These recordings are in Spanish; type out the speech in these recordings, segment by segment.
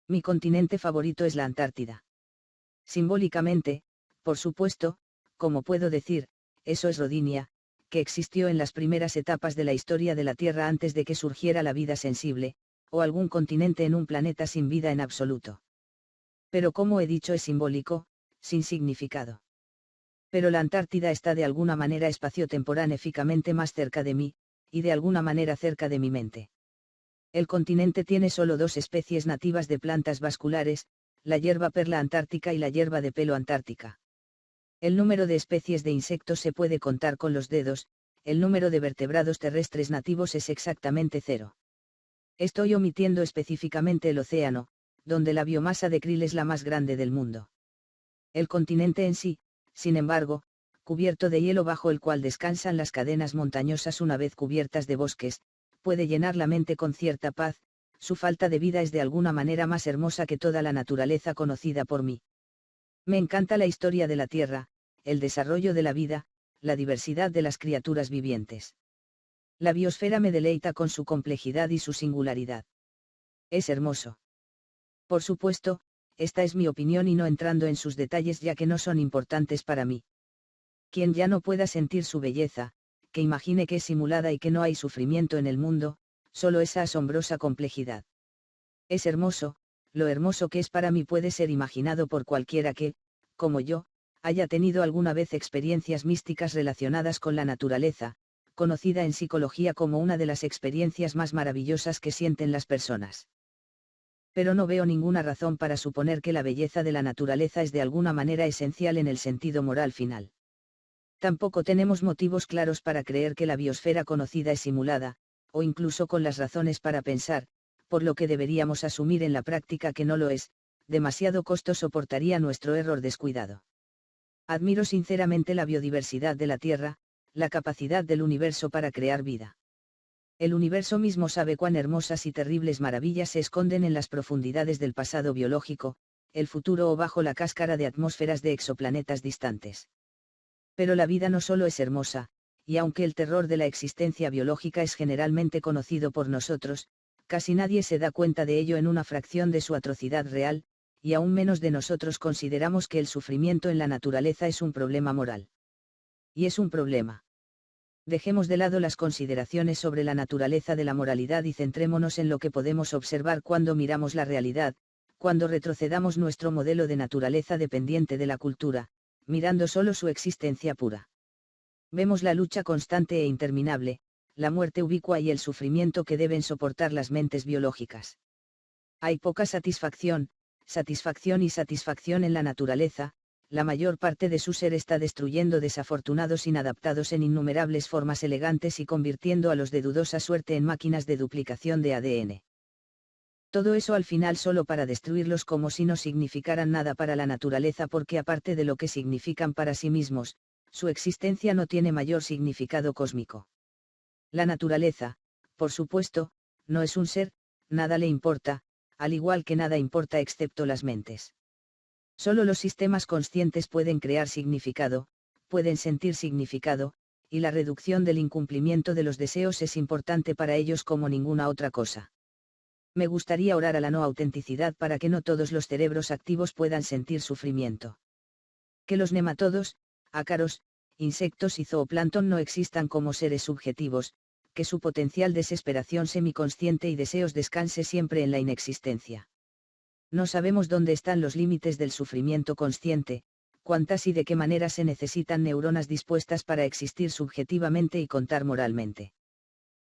Mi continente favorito es la Antártida. Simbólicamente, por supuesto, como puedo decir, eso es Rodinia, que existió en las primeras etapas de la historia de la Tierra antes de que surgiera la vida sensible, o algún continente en un planeta sin vida en absoluto. Pero como he dicho es simbólico, sin significado. Pero la Antártida está de alguna manera espaciotemporáneamente más cerca de mí, y de alguna manera cerca de mi mente. El continente tiene solo 2 especies nativas de plantas vasculares, la hierba perla antártica y la hierba de pelo antártica. El número de especies de insectos se puede contar con los dedos, el número de vertebrados terrestres nativos es exactamente 0. Estoy omitiendo específicamente el océano, donde la biomasa de krill es la más grande del mundo. El continente en sí, sin embargo, cubierto de hielo bajo el cual descansan las cadenas montañosas una vez cubiertas de bosques, puede llenar la mente con cierta paz, su falta de vida es de alguna manera más hermosa que toda la naturaleza conocida por mí. Me encanta la historia de la Tierra, el desarrollo de la vida, la diversidad de las criaturas vivientes. La biosfera me deleita con su complejidad y su singularidad. Es hermoso. Por supuesto, esta es mi opinión y no entrando en sus detalles ya que no son importantes para mí. Quien ya no pueda sentir su belleza, que imagine que es simulada y que no hay sufrimiento en el mundo, solo esa asombrosa complejidad. Es hermoso, lo hermoso que es para mí puede ser imaginado por cualquiera que, como yo, haya tenido alguna vez experiencias místicas relacionadas con la naturaleza, conocida en psicología como una de las experiencias más maravillosas que sienten las personas. Pero no veo ninguna razón para suponer que la belleza de la naturaleza es de alguna manera esencial en el sentido moral final. Tampoco tenemos motivos claros para creer que la biosfera conocida es simulada, o incluso con las razones para pensar, por lo que deberíamos asumir en la práctica que no lo es, demasiado costo soportaría nuestro error descuidado. Admiro sinceramente la biodiversidad de la Tierra, la capacidad del universo para crear vida. El universo mismo sabe cuán hermosas y terribles maravillas se esconden en las profundidades del pasado biológico, el futuro o bajo la cáscara de atmósferas de exoplanetas distantes. Pero la vida no solo es hermosa, y aunque el terror de la existencia biológica es generalmente conocido por nosotros, casi nadie se da cuenta de ello en una fracción de su atrocidad real, y aún menos de nosotros consideramos que el sufrimiento en la naturaleza es un problema moral. Y es un problema. Dejemos de lado las consideraciones sobre la naturaleza de la moralidad y centrémonos en lo que podemos observar cuando miramos la realidad, cuando retrocedamos nuestro modelo de naturaleza dependiente de la cultura, mirando solo su existencia pura. Vemos la lucha constante e interminable, la muerte ubicua y el sufrimiento que deben soportar las mentes biológicas. Hay poca satisfacción y satisfacción en la naturaleza, la mayor parte de su ser está destruyendo desafortunados inadaptados en innumerables formas elegantes y convirtiendo a los de dudosa suerte en máquinas de duplicación de ADN. Todo eso al final solo para destruirlos como si no significaran nada para la naturaleza porque aparte de lo que significan para sí mismos, su existencia no tiene mayor significado cósmico. La naturaleza, por supuesto, no es un ser, nada le importa, al igual que nada importa excepto las mentes. Solo los sistemas conscientes pueden crear significado, pueden sentir significado, y la reducción del incumplimiento de los deseos es importante para ellos como ninguna otra cosa. Me gustaría orar a la no autenticidad para que no todos los cerebros activos puedan sentir sufrimiento. Que los nematodos, ácaros, insectos y zooplancton no existan como seres subjetivos, que su potencial desesperación semiconsciente y deseos descanse siempre en la inexistencia. No sabemos dónde están los límites del sufrimiento consciente, cuántas y de qué manera se necesitan neuronas dispuestas para existir subjetivamente y contar moralmente.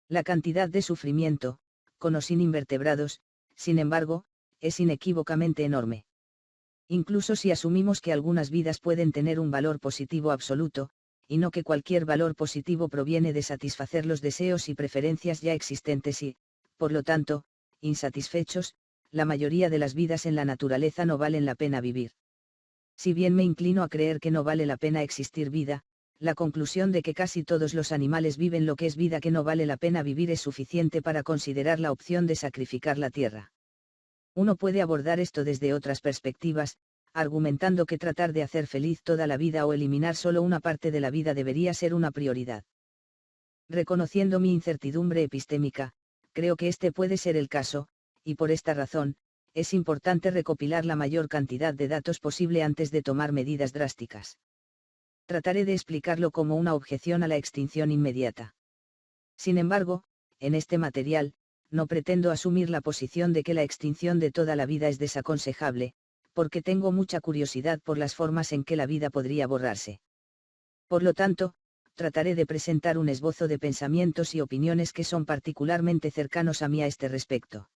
La cantidad de sufrimiento, con o sin invertebrados, sin embargo, es inequívocamente enorme. Incluso si asumimos que algunas vidas pueden tener un valor positivo absoluto, y no que cualquier valor positivo proviene de satisfacer los deseos y preferencias ya existentes y, por lo tanto, insatisfechos, la mayoría de las vidas en la naturaleza no valen la pena vivir. Si bien me inclino a creer que no vale la pena existir vida, la conclusión de que casi todos los animales viven lo que es vida que no vale la pena vivir es suficiente para considerar la opción de sacrificar la tierra. Uno puede abordar esto desde otras perspectivas, argumentando que tratar de hacer feliz toda la vida o eliminar solo una parte de la vida debería ser una prioridad. Reconociendo mi incertidumbre epistémica, creo que este puede ser el caso, y por esta razón, es importante recopilar la mayor cantidad de datos posible antes de tomar medidas drásticas. Trataré de explicarlo como una objeción a la extinción inmediata. Sin embargo, en este material, no pretendo asumir la posición de que la extinción de toda la vida es desaconsejable, porque tengo mucha curiosidad por las formas en que la vida podría borrarse. Por lo tanto, trataré de presentar un esbozo de pensamientos y opiniones que son particularmente cercanos a mí a este respecto.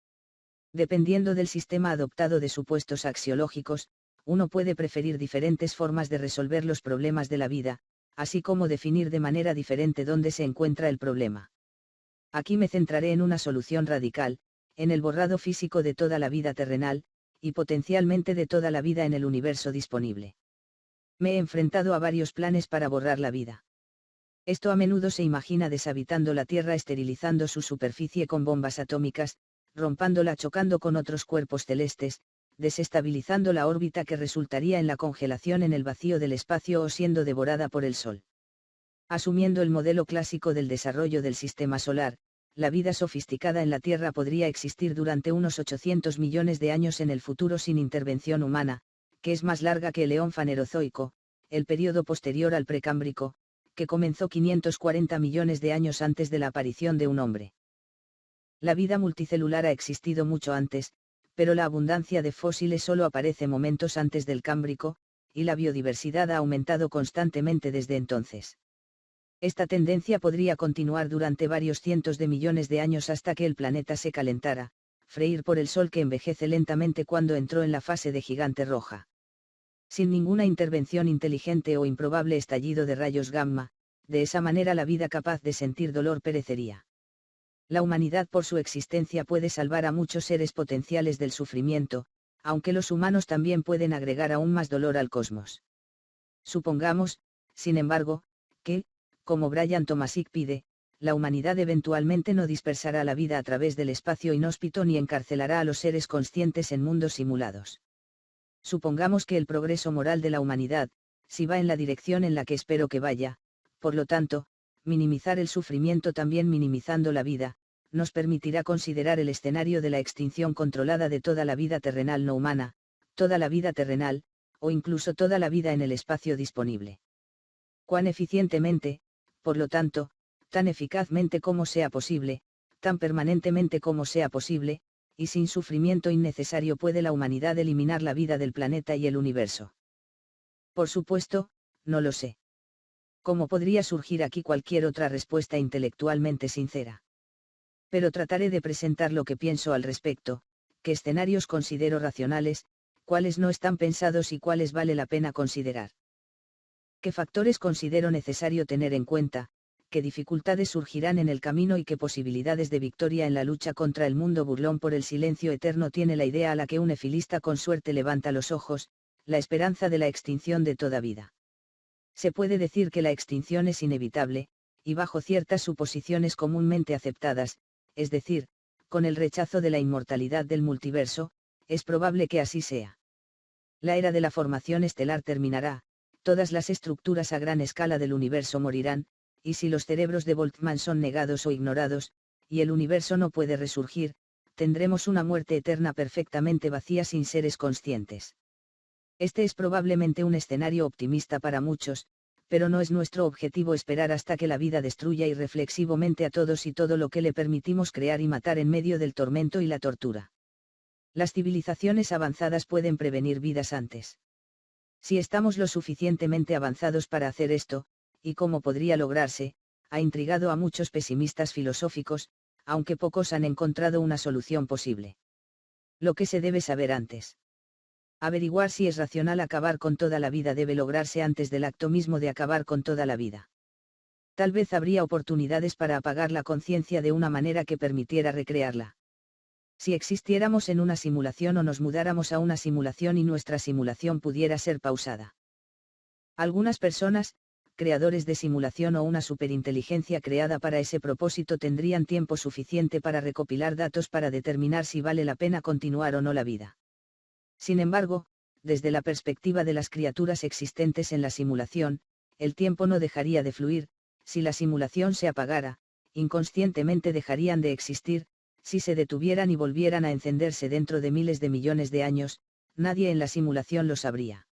Dependiendo del sistema adoptado de supuestos axiológicos, uno puede preferir diferentes formas de resolver los problemas de la vida, así como definir de manera diferente dónde se encuentra el problema. Aquí me centraré en una solución radical, en el borrado físico de toda la vida terrenal, y potencialmente de toda la vida en el universo disponible. Me he enfrentado a varios planes para borrar la vida. Esto a menudo se imagina deshabitando la Tierra, esterilizando su superficie con bombas atómicas, rompiéndola chocando con otros cuerpos celestes, desestabilizando la órbita que resultaría en la congelación en el vacío del espacio o siendo devorada por el Sol. Asumiendo el modelo clásico del desarrollo del sistema solar, la vida sofisticada en la Tierra podría existir durante unos 800 millones de años en el futuro sin intervención humana, que es más larga que el eón fanerozoico, el período posterior al precámbrico, que comenzó 540 millones de años antes de la aparición de un hombre. La vida multicelular ha existido mucho antes, pero la abundancia de fósiles solo aparece momentos antes del Cámbrico, y la biodiversidad ha aumentado constantemente desde entonces. Esta tendencia podría continuar durante varios cientos de millones de años hasta que el planeta se calentara, freír por el Sol que envejece lentamente cuando entró en la fase de gigante roja. Sin ninguna intervención inteligente o improbable estallido de rayos gamma, de esa manera la vida capaz de sentir dolor perecería. La humanidad por su existencia puede salvar a muchos seres potenciales del sufrimiento, aunque los humanos también pueden agregar aún más dolor al cosmos. Supongamos, sin embargo, que, como Brian Tomasic pide, la humanidad eventualmente no dispersará la vida a través del espacio inhóspito ni encarcelará a los seres conscientes en mundos simulados. Supongamos que el progreso moral de la humanidad, si va en la dirección en la que espero que vaya, por lo tanto, minimizar el sufrimiento también minimizando la vida, nos permitirá considerar el escenario de la extinción controlada de toda la vida terrenal no humana, toda la vida terrenal, o incluso toda la vida en el espacio disponible. Cuán eficientemente, por lo tanto, tan eficazmente como sea posible, tan permanentemente como sea posible, y sin sufrimiento innecesario puede la humanidad eliminar la vida del planeta y el universo. Por supuesto, no lo sé. ¿Cómo podría surgir aquí cualquier otra respuesta intelectualmente sincera? Pero trataré de presentar lo que pienso al respecto, qué escenarios considero racionales, cuáles no están pensados y cuáles vale la pena considerar. ¿Qué factores considero necesario tener en cuenta, qué dificultades surgirán en el camino y qué posibilidades de victoria en la lucha contra el mundo burlón por el silencio eterno tiene la idea a la que un efilista con suerte levanta los ojos, la esperanza de la extinción de toda vida? Se puede decir que la extinción es inevitable, y bajo ciertas suposiciones comúnmente aceptadas, es decir, con el rechazo de la inmortalidad del multiverso, es probable que así sea. La era de la formación estelar terminará, todas las estructuras a gran escala del universo morirán, y si los cerebros de Boltzmann son negados o ignorados, y el universo no puede resurgir, tendremos una muerte eterna perfectamente vacía sin seres conscientes. Este es probablemente un escenario optimista para muchos, pero no es nuestro objetivo esperar hasta que la vida destruya irreflexivamente a todos y todo lo que le permitimos crear y matar en medio del tormento y la tortura. Las civilizaciones avanzadas pueden prevenir vidas antes. Si estamos lo suficientemente avanzados para hacer esto, y cómo podría lograrse, ha intrigado a muchos pesimistas filosóficos, aunque pocos han encontrado una solución posible. Lo que se debe saber antes. Averiguar si es racional acabar con toda la vida debe lograrse antes del acto mismo de acabar con toda la vida. Tal vez habría oportunidades para apagar la conciencia de una manera que permitiera recrearla. Si existiéramos en una simulación o nos mudáramos a una simulación y nuestra simulación pudiera ser pausada. Algunas personas, creadores de simulación o una superinteligencia creada para ese propósito tendrían tiempo suficiente para recopilar datos para determinar si vale la pena continuar o no la vida. Sin embargo, desde la perspectiva de las criaturas existentes en la simulación, el tiempo no dejaría de fluir, si la simulación se apagara, inconscientemente dejarían de existir, Si se detuvieran y volvieran a encenderse dentro de miles de millones de años, nadie en la simulación lo sabría.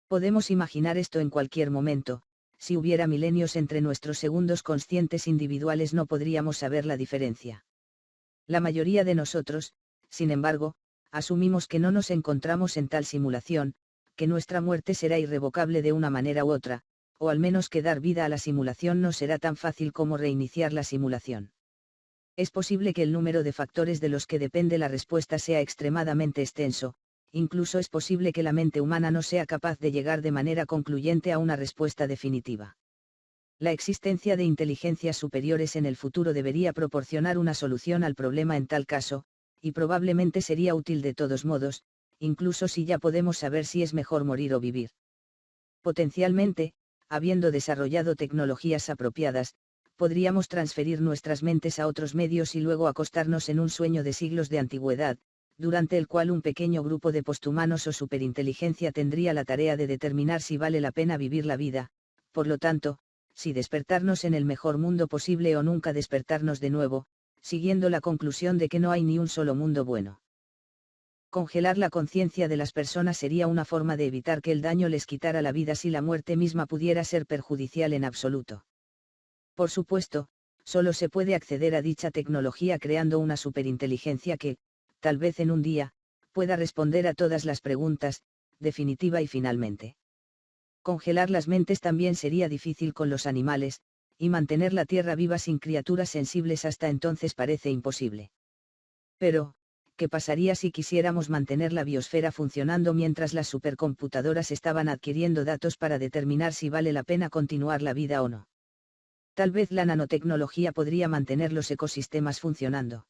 Podemos imaginar esto en cualquier momento. Si hubiera milenios entre nuestros segundos conscientes individuales no podríamos saber la diferencia. La mayoría de nosotros, sin embargo, asumimos que no nos encontramos en tal simulación, que nuestra muerte será irrevocable de una manera u otra, o al menos que dar vida a la simulación no será tan fácil como reiniciar la simulación. Es posible que el número de factores de los que depende la respuesta sea extremadamente extenso, incluso es posible que la mente humana no sea capaz de llegar de manera concluyente a una respuesta definitiva. La existencia de inteligencias superiores en el futuro debería proporcionar una solución al problema en tal caso, y probablemente sería útil de todos modos, incluso si ya podemos saber si es mejor morir o vivir. Potencialmente, habiendo desarrollado tecnologías apropiadas, podríamos transferir nuestras mentes a otros medios y luego acostarnos en un sueño de siglos de antigüedad, durante el cual un pequeño grupo de posthumanos o superinteligencia tendría la tarea de determinar si vale la pena vivir la vida, por lo tanto, si despertarnos en el mejor mundo posible o nunca despertarnos de nuevo, siguiendo la conclusión de que no hay ni un solo mundo bueno. Congelar la conciencia de las personas sería una forma de evitar que el daño les quitara la vida si la muerte misma pudiera ser perjudicial en absoluto. Por supuesto, solo se puede acceder a dicha tecnología creando una superinteligencia que, tal vez en un día, pueda responder a todas las preguntas, definitiva y finalmente. Congelar las mentes también sería difícil con los animales, y mantener la Tierra viva sin criaturas sensibles hasta entonces parece imposible. Pero, ¿qué pasaría si quisiéramos mantener la biosfera funcionando mientras las supercomputadoras estaban adquiriendo datos para determinar si vale la pena continuar la vida o no? Tal vez la nanotecnología podría mantener los ecosistemas funcionando.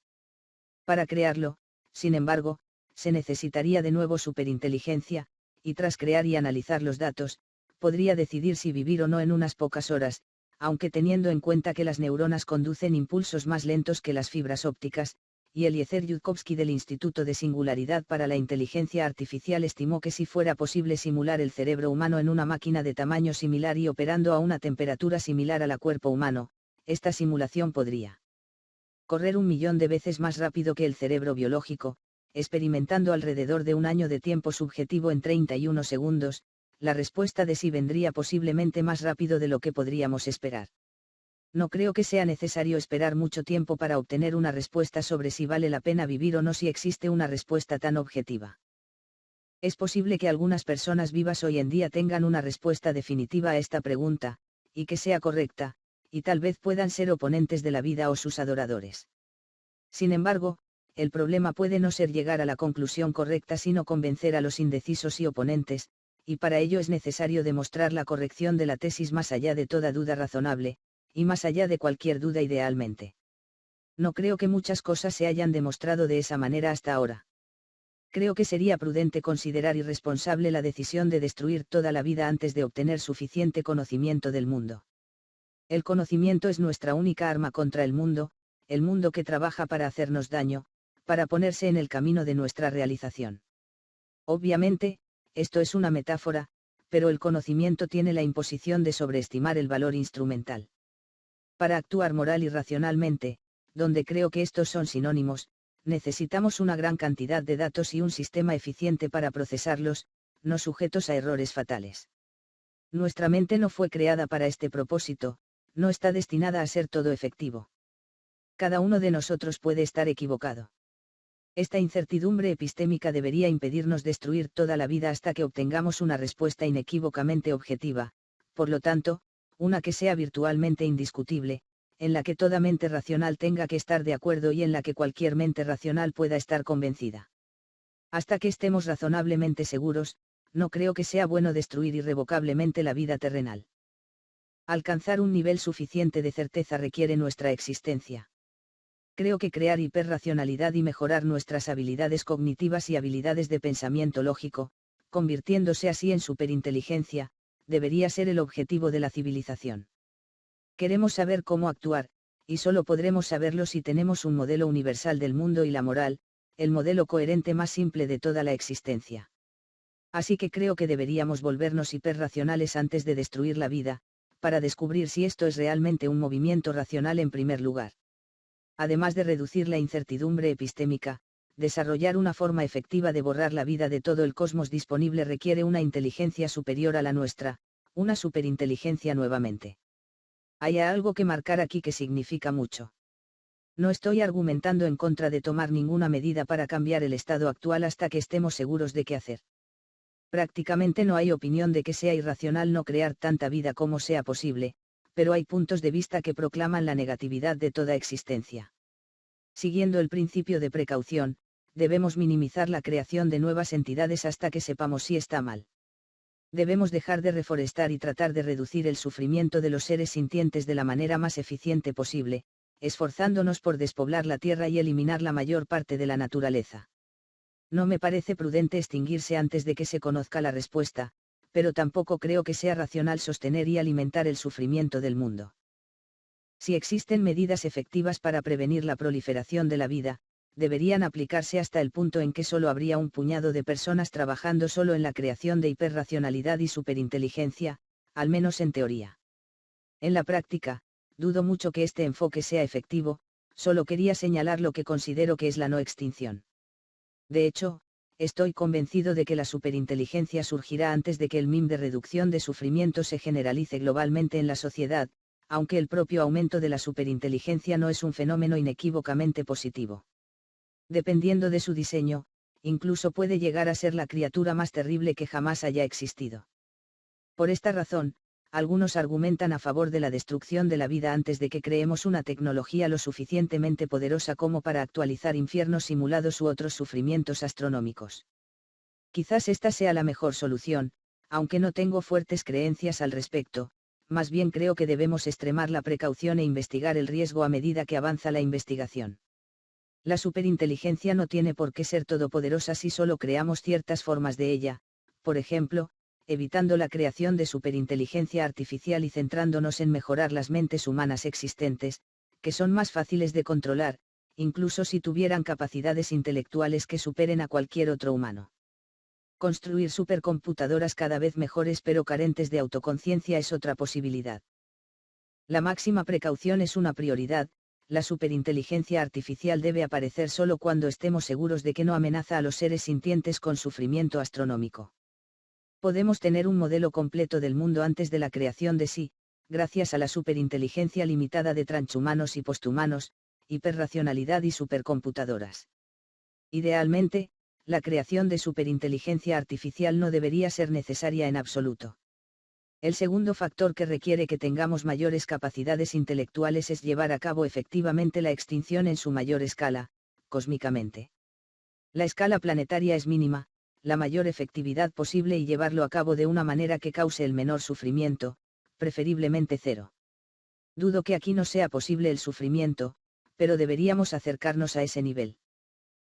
Para crearlo, sin embargo, se necesitaría de nuevo superinteligencia, y tras crear y analizar los datos, podría decidir si vivir o no en unas pocas horas, aunque teniendo en cuenta que las neuronas conducen impulsos más lentos que las fibras ópticas, y Eliezer Yudkowsky del Instituto de Singularidad para la Inteligencia Artificial estimó que si fuera posible simular el cerebro humano en una máquina de tamaño similar y operando a una temperatura similar a la cuerpo humano, esta simulación podría correr 1.000.000 de veces más rápido que el cerebro biológico, experimentando alrededor de un año de tiempo subjetivo en 31 segundos, la respuesta de sí vendría posiblemente más rápido de lo que podríamos esperar. No creo que sea necesario esperar mucho tiempo para obtener una respuesta sobre si vale la pena vivir o no si existe una respuesta tan objetiva. Es posible que algunas personas vivas hoy en día tengan una respuesta definitiva a esta pregunta, y que sea correcta, y tal vez puedan ser oponentes de la vida o sus adoradores. Sin embargo, el problema puede no ser llegar a la conclusión correcta sino convencer a los indecisos y oponentes, y para ello es necesario demostrar la corrección de la tesis más allá de toda duda razonable, y más allá de cualquier duda idealmente. No creo que muchas cosas se hayan demostrado de esa manera hasta ahora. Creo que sería prudente considerar irresponsable la decisión de destruir toda la vida antes de obtener suficiente conocimiento del mundo. El conocimiento es nuestra única arma contra el mundo que trabaja para hacernos daño, para ponerse en el camino de nuestra realización. Obviamente, esto es una metáfora, pero el conocimiento tiene la imposición de sobreestimar el valor instrumental. Para actuar moral y racionalmente, donde creo que estos son sinónimos, necesitamos una gran cantidad de datos y un sistema eficiente para procesarlos, no sujetos a errores fatales. Nuestra mente no fue creada para este propósito, no está destinada a ser todo efectivo. Cada uno de nosotros puede estar equivocado. Esta incertidumbre epistémica debería impedirnos destruir toda la vida hasta que obtengamos una respuesta inequívocamente objetiva, por lo tanto, una que sea virtualmente indiscutible, en la que toda mente racional tenga que estar de acuerdo y en la que cualquier mente racional pueda estar convencida. Hasta que estemos razonablemente seguros, no creo que sea bueno destruir irrevocablemente la vida terrenal. Alcanzar un nivel suficiente de certeza requiere nuestra existencia. Creo que crear hiperracionalidad y mejorar nuestras habilidades cognitivas y habilidades de pensamiento lógico, convirtiéndose así en superinteligencia, debería ser el objetivo de la civilización. Queremos saber cómo actuar, y solo podremos saberlo si tenemos un modelo universal del mundo y la moral, el modelo coherente más simple de toda la existencia. Así que creo que deberíamos volvernos hiperracionales antes de destruir la vida, para descubrir si esto es realmente un movimiento racional en primer lugar. Además de reducir la incertidumbre epistémica, desarrollar una forma efectiva de borrar la vida de todo el cosmos disponible requiere una inteligencia superior a la nuestra, una superinteligencia nuevamente. Hay algo que marcar aquí que significa mucho. No estoy argumentando en contra de tomar ninguna medida para cambiar el estado actual hasta que estemos seguros de qué hacer. Prácticamente no hay opinión de que sea irracional no crear tanta vida como sea posible, pero hay puntos de vista que proclaman la negatividad de toda existencia. Siguiendo el principio de precaución, debemos minimizar la creación de nuevas entidades hasta que sepamos si está mal. Debemos dejar de reforestar y tratar de reducir el sufrimiento de los seres sintientes de la manera más eficiente posible, esforzándonos por despoblar la tierra y eliminar la mayor parte de la naturaleza. No me parece prudente extinguirse antes de que se conozca la respuesta, pero tampoco creo que sea racional sostener y alimentar el sufrimiento del mundo. Si existen medidas efectivas para prevenir la proliferación de la vida, deberían aplicarse hasta el punto en que solo habría un puñado de personas trabajando solo en la creación de hiperracionalidad y superinteligencia, al menos en teoría. En la práctica, dudo mucho que este enfoque sea efectivo, solo quería señalar lo que considero que es la no extinción. De hecho, estoy convencido de que la superinteligencia surgirá antes de que el MIM de reducción de sufrimiento se generalice globalmente en la sociedad, aunque el propio aumento de la superinteligencia no es un fenómeno inequívocamente positivo. Dependiendo de su diseño, incluso puede llegar a ser la criatura más terrible que jamás haya existido. Por esta razón, algunos argumentan a favor de la destrucción de la vida antes de que creemos una tecnología lo suficientemente poderosa como para actualizar infiernos simulados u otros sufrimientos astronómicos. Quizás esta sea la mejor solución, aunque no tengo fuertes creencias al respecto, más bien creo que debemos extremar la precaución e investigar el riesgo a medida que avanza la investigación. La superinteligencia no tiene por qué ser todopoderosa si solo creamos ciertas formas de ella, por ejemplo, evitando la creación de superinteligencia artificial y centrándonos en mejorar las mentes humanas existentes, que son más fáciles de controlar, incluso si tuvieran capacidades intelectuales que superen a cualquier otro humano. Construir supercomputadoras cada vez mejores pero carentes de autoconciencia es otra posibilidad. La máxima precaución es una prioridad. La superinteligencia artificial debe aparecer solo cuando estemos seguros de que no amenaza a los seres sintientes con sufrimiento astronómico. Podemos tener un modelo completo del mundo antes de la creación de sí, gracias a la superinteligencia limitada de transhumanos y posthumanos, hiperracionalidad y supercomputadoras. Idealmente, la creación de superinteligencia artificial no debería ser necesaria en absoluto. El segundo factor que requiere que tengamos mayores capacidades intelectuales es llevar a cabo efectivamente la extinción en su mayor escala, cósmicamente. La escala planetaria es mínima, la mayor efectividad posible y llevarlo a cabo de una manera que cause el menor sufrimiento, preferiblemente cero. Dudo que aquí no sea posible el sufrimiento, pero deberíamos acercarnos a ese nivel.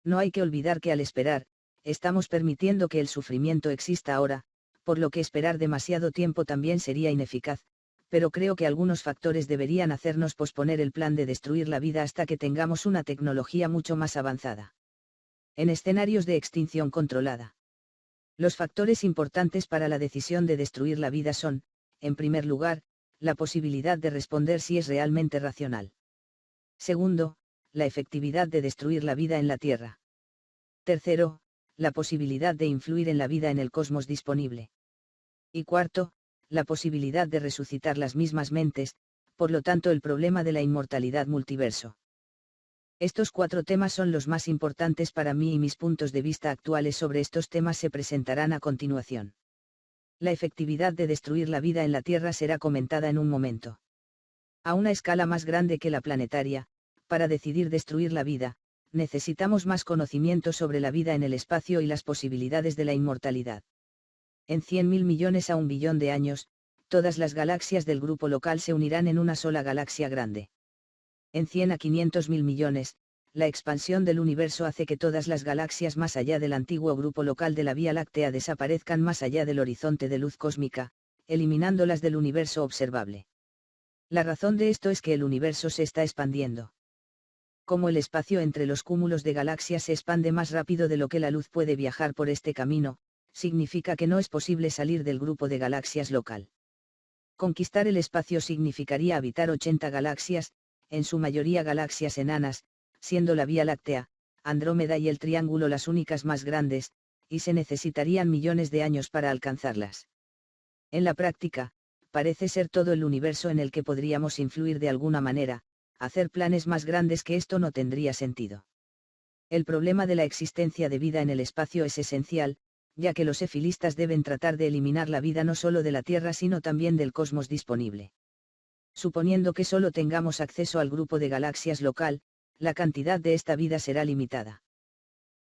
No hay que olvidar que al esperar, estamos permitiendo que el sufrimiento exista ahora, por lo que esperar demasiado tiempo también sería ineficaz, pero creo que algunos factores deberían hacernos posponer el plan de destruir la vida hasta que tengamos una tecnología mucho más avanzada. En escenarios de extinción controlada. Los factores importantes para la decisión de destruir la vida son, en primer lugar, la posibilidad de responder si es realmente racional. Segundo, la efectividad de destruir la vida en la Tierra. Tercero, la posibilidad de influir en la vida en el cosmos disponible. Y cuarto, la posibilidad de resucitar las mismas mentes, por lo tanto el problema de la inmortalidad multiverso. Estos 4 temas son los más importantes para mí y mis puntos de vista actuales sobre estos temas se presentarán a continuación. La efectividad de destruir la vida en la Tierra será comentada en un momento. A una escala más grande que la planetaria, para decidir destruir la vida, necesitamos más conocimiento sobre la vida en el espacio y las posibilidades de la inmortalidad. En 100.000 millones a 1 billón de años, todas las galaxias del grupo local se unirán en una sola galaxia grande. En 100 a 500.000 millones, la expansión del universo hace que todas las galaxias más allá del antiguo grupo local de la Vía Láctea desaparezcan más allá del horizonte de luz cósmica, eliminándolas del universo observable. La razón de esto es que el universo se está expandiendo. Como el espacio entre los cúmulos de galaxias se expande más rápido de lo que la luz puede viajar por este camino, significa que no es posible salir del grupo de galaxias local. Conquistar el espacio significaría habitar 80 galaxias, en su mayoría galaxias enanas, siendo la Vía Láctea, Andrómeda y el Triángulo las únicas más grandes, y se necesitarían millones de años para alcanzarlas. En la práctica, parece ser todo el universo en el que podríamos influir de alguna manera. Hacer planes más grandes que esto no tendría sentido. El problema de la existencia de vida en el espacio es esencial, ya que los efilistas deben tratar de eliminar la vida no solo de la Tierra sino también del cosmos disponible. Suponiendo que solo tengamos acceso al grupo de galaxias local, la cantidad de esta vida será limitada.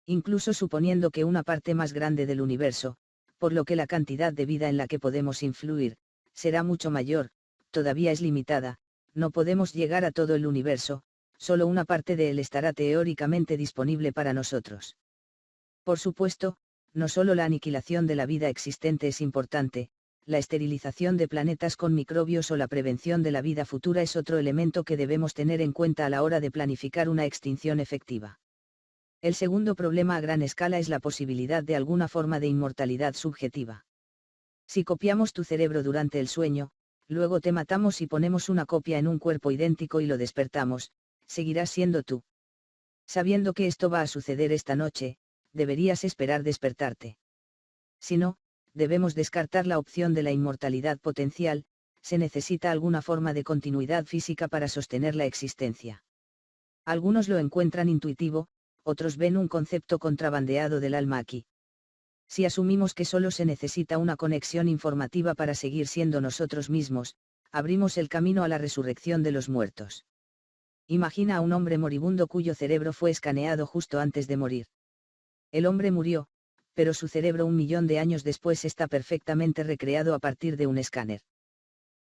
Incluso suponiendo que una parte más grande del universo, por lo que la cantidad de vida en la que podemos influir, será mucho mayor, todavía es limitada. No podemos llegar a todo el universo, solo una parte de él estará teóricamente disponible para nosotros. Por supuesto, no solo la aniquilación de la vida existente es importante, la esterilización de planetas con microbios o la prevención de la vida futura es otro elemento que debemos tener en cuenta a la hora de planificar una extinción efectiva. El segundo problema a gran escala es la posibilidad de alguna forma de inmortalidad subjetiva. Si copiamos tu cerebro durante el sueño, luego te matamos y ponemos una copia en un cuerpo idéntico y lo despertamos, seguirás siendo tú. Sabiendo que esto va a suceder esta noche, deberías esperar despertarte. Si no, debemos descartar la opción de la inmortalidad potencial, se necesita alguna forma de continuidad física para sostener la existencia. Algunos lo encuentran intuitivo, otros ven un concepto contrabandeado del alma aquí. Si asumimos que solo se necesita una conexión informativa para seguir siendo nosotros mismos, abrimos el camino a la resurrección de los muertos. Imagina a un hombre moribundo cuyo cerebro fue escaneado justo antes de morir. El hombre murió, pero su cerebro 1.000.000 de años después está perfectamente recreado a partir de un escáner.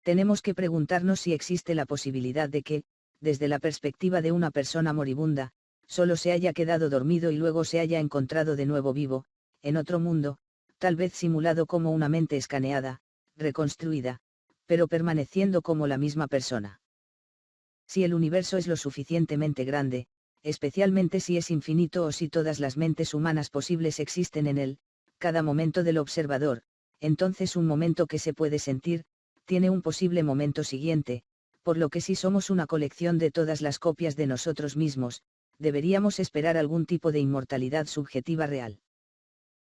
Tenemos que preguntarnos si existe la posibilidad de que, desde la perspectiva de una persona moribunda, solo se haya quedado dormido y luego se haya encontrado de nuevo vivo, en otro mundo, tal vez simulado como una mente escaneada, reconstruida, pero permaneciendo como la misma persona. Si el universo es lo suficientemente grande, especialmente si es infinito o si todas las mentes humanas posibles existen en él, cada momento del observador, entonces un momento que se puede sentir, tiene un posible momento siguiente, por lo que si somos una colección de todas las copias de nosotros mismos, deberíamos esperar algún tipo de inmortalidad subjetiva real.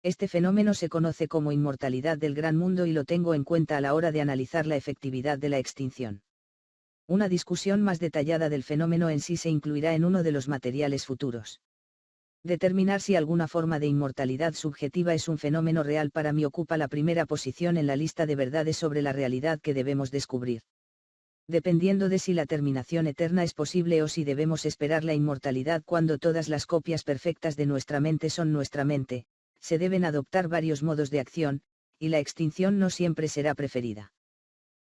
Este fenómeno se conoce como inmortalidad del gran mundo y lo tengo en cuenta a la hora de analizar la efectividad de la extinción. Una discusión más detallada del fenómeno en sí se incluirá en uno de los materiales futuros. Determinar si alguna forma de inmortalidad subjetiva es un fenómeno real para mí ocupa la primera posición en la lista de verdades sobre la realidad que debemos descubrir. Dependiendo de si la terminación eterna es posible o si debemos esperar la inmortalidad cuando todas las copias perfectas de nuestra mente son nuestra mente, se deben adoptar varios modos de acción, y la extinción no siempre será preferida.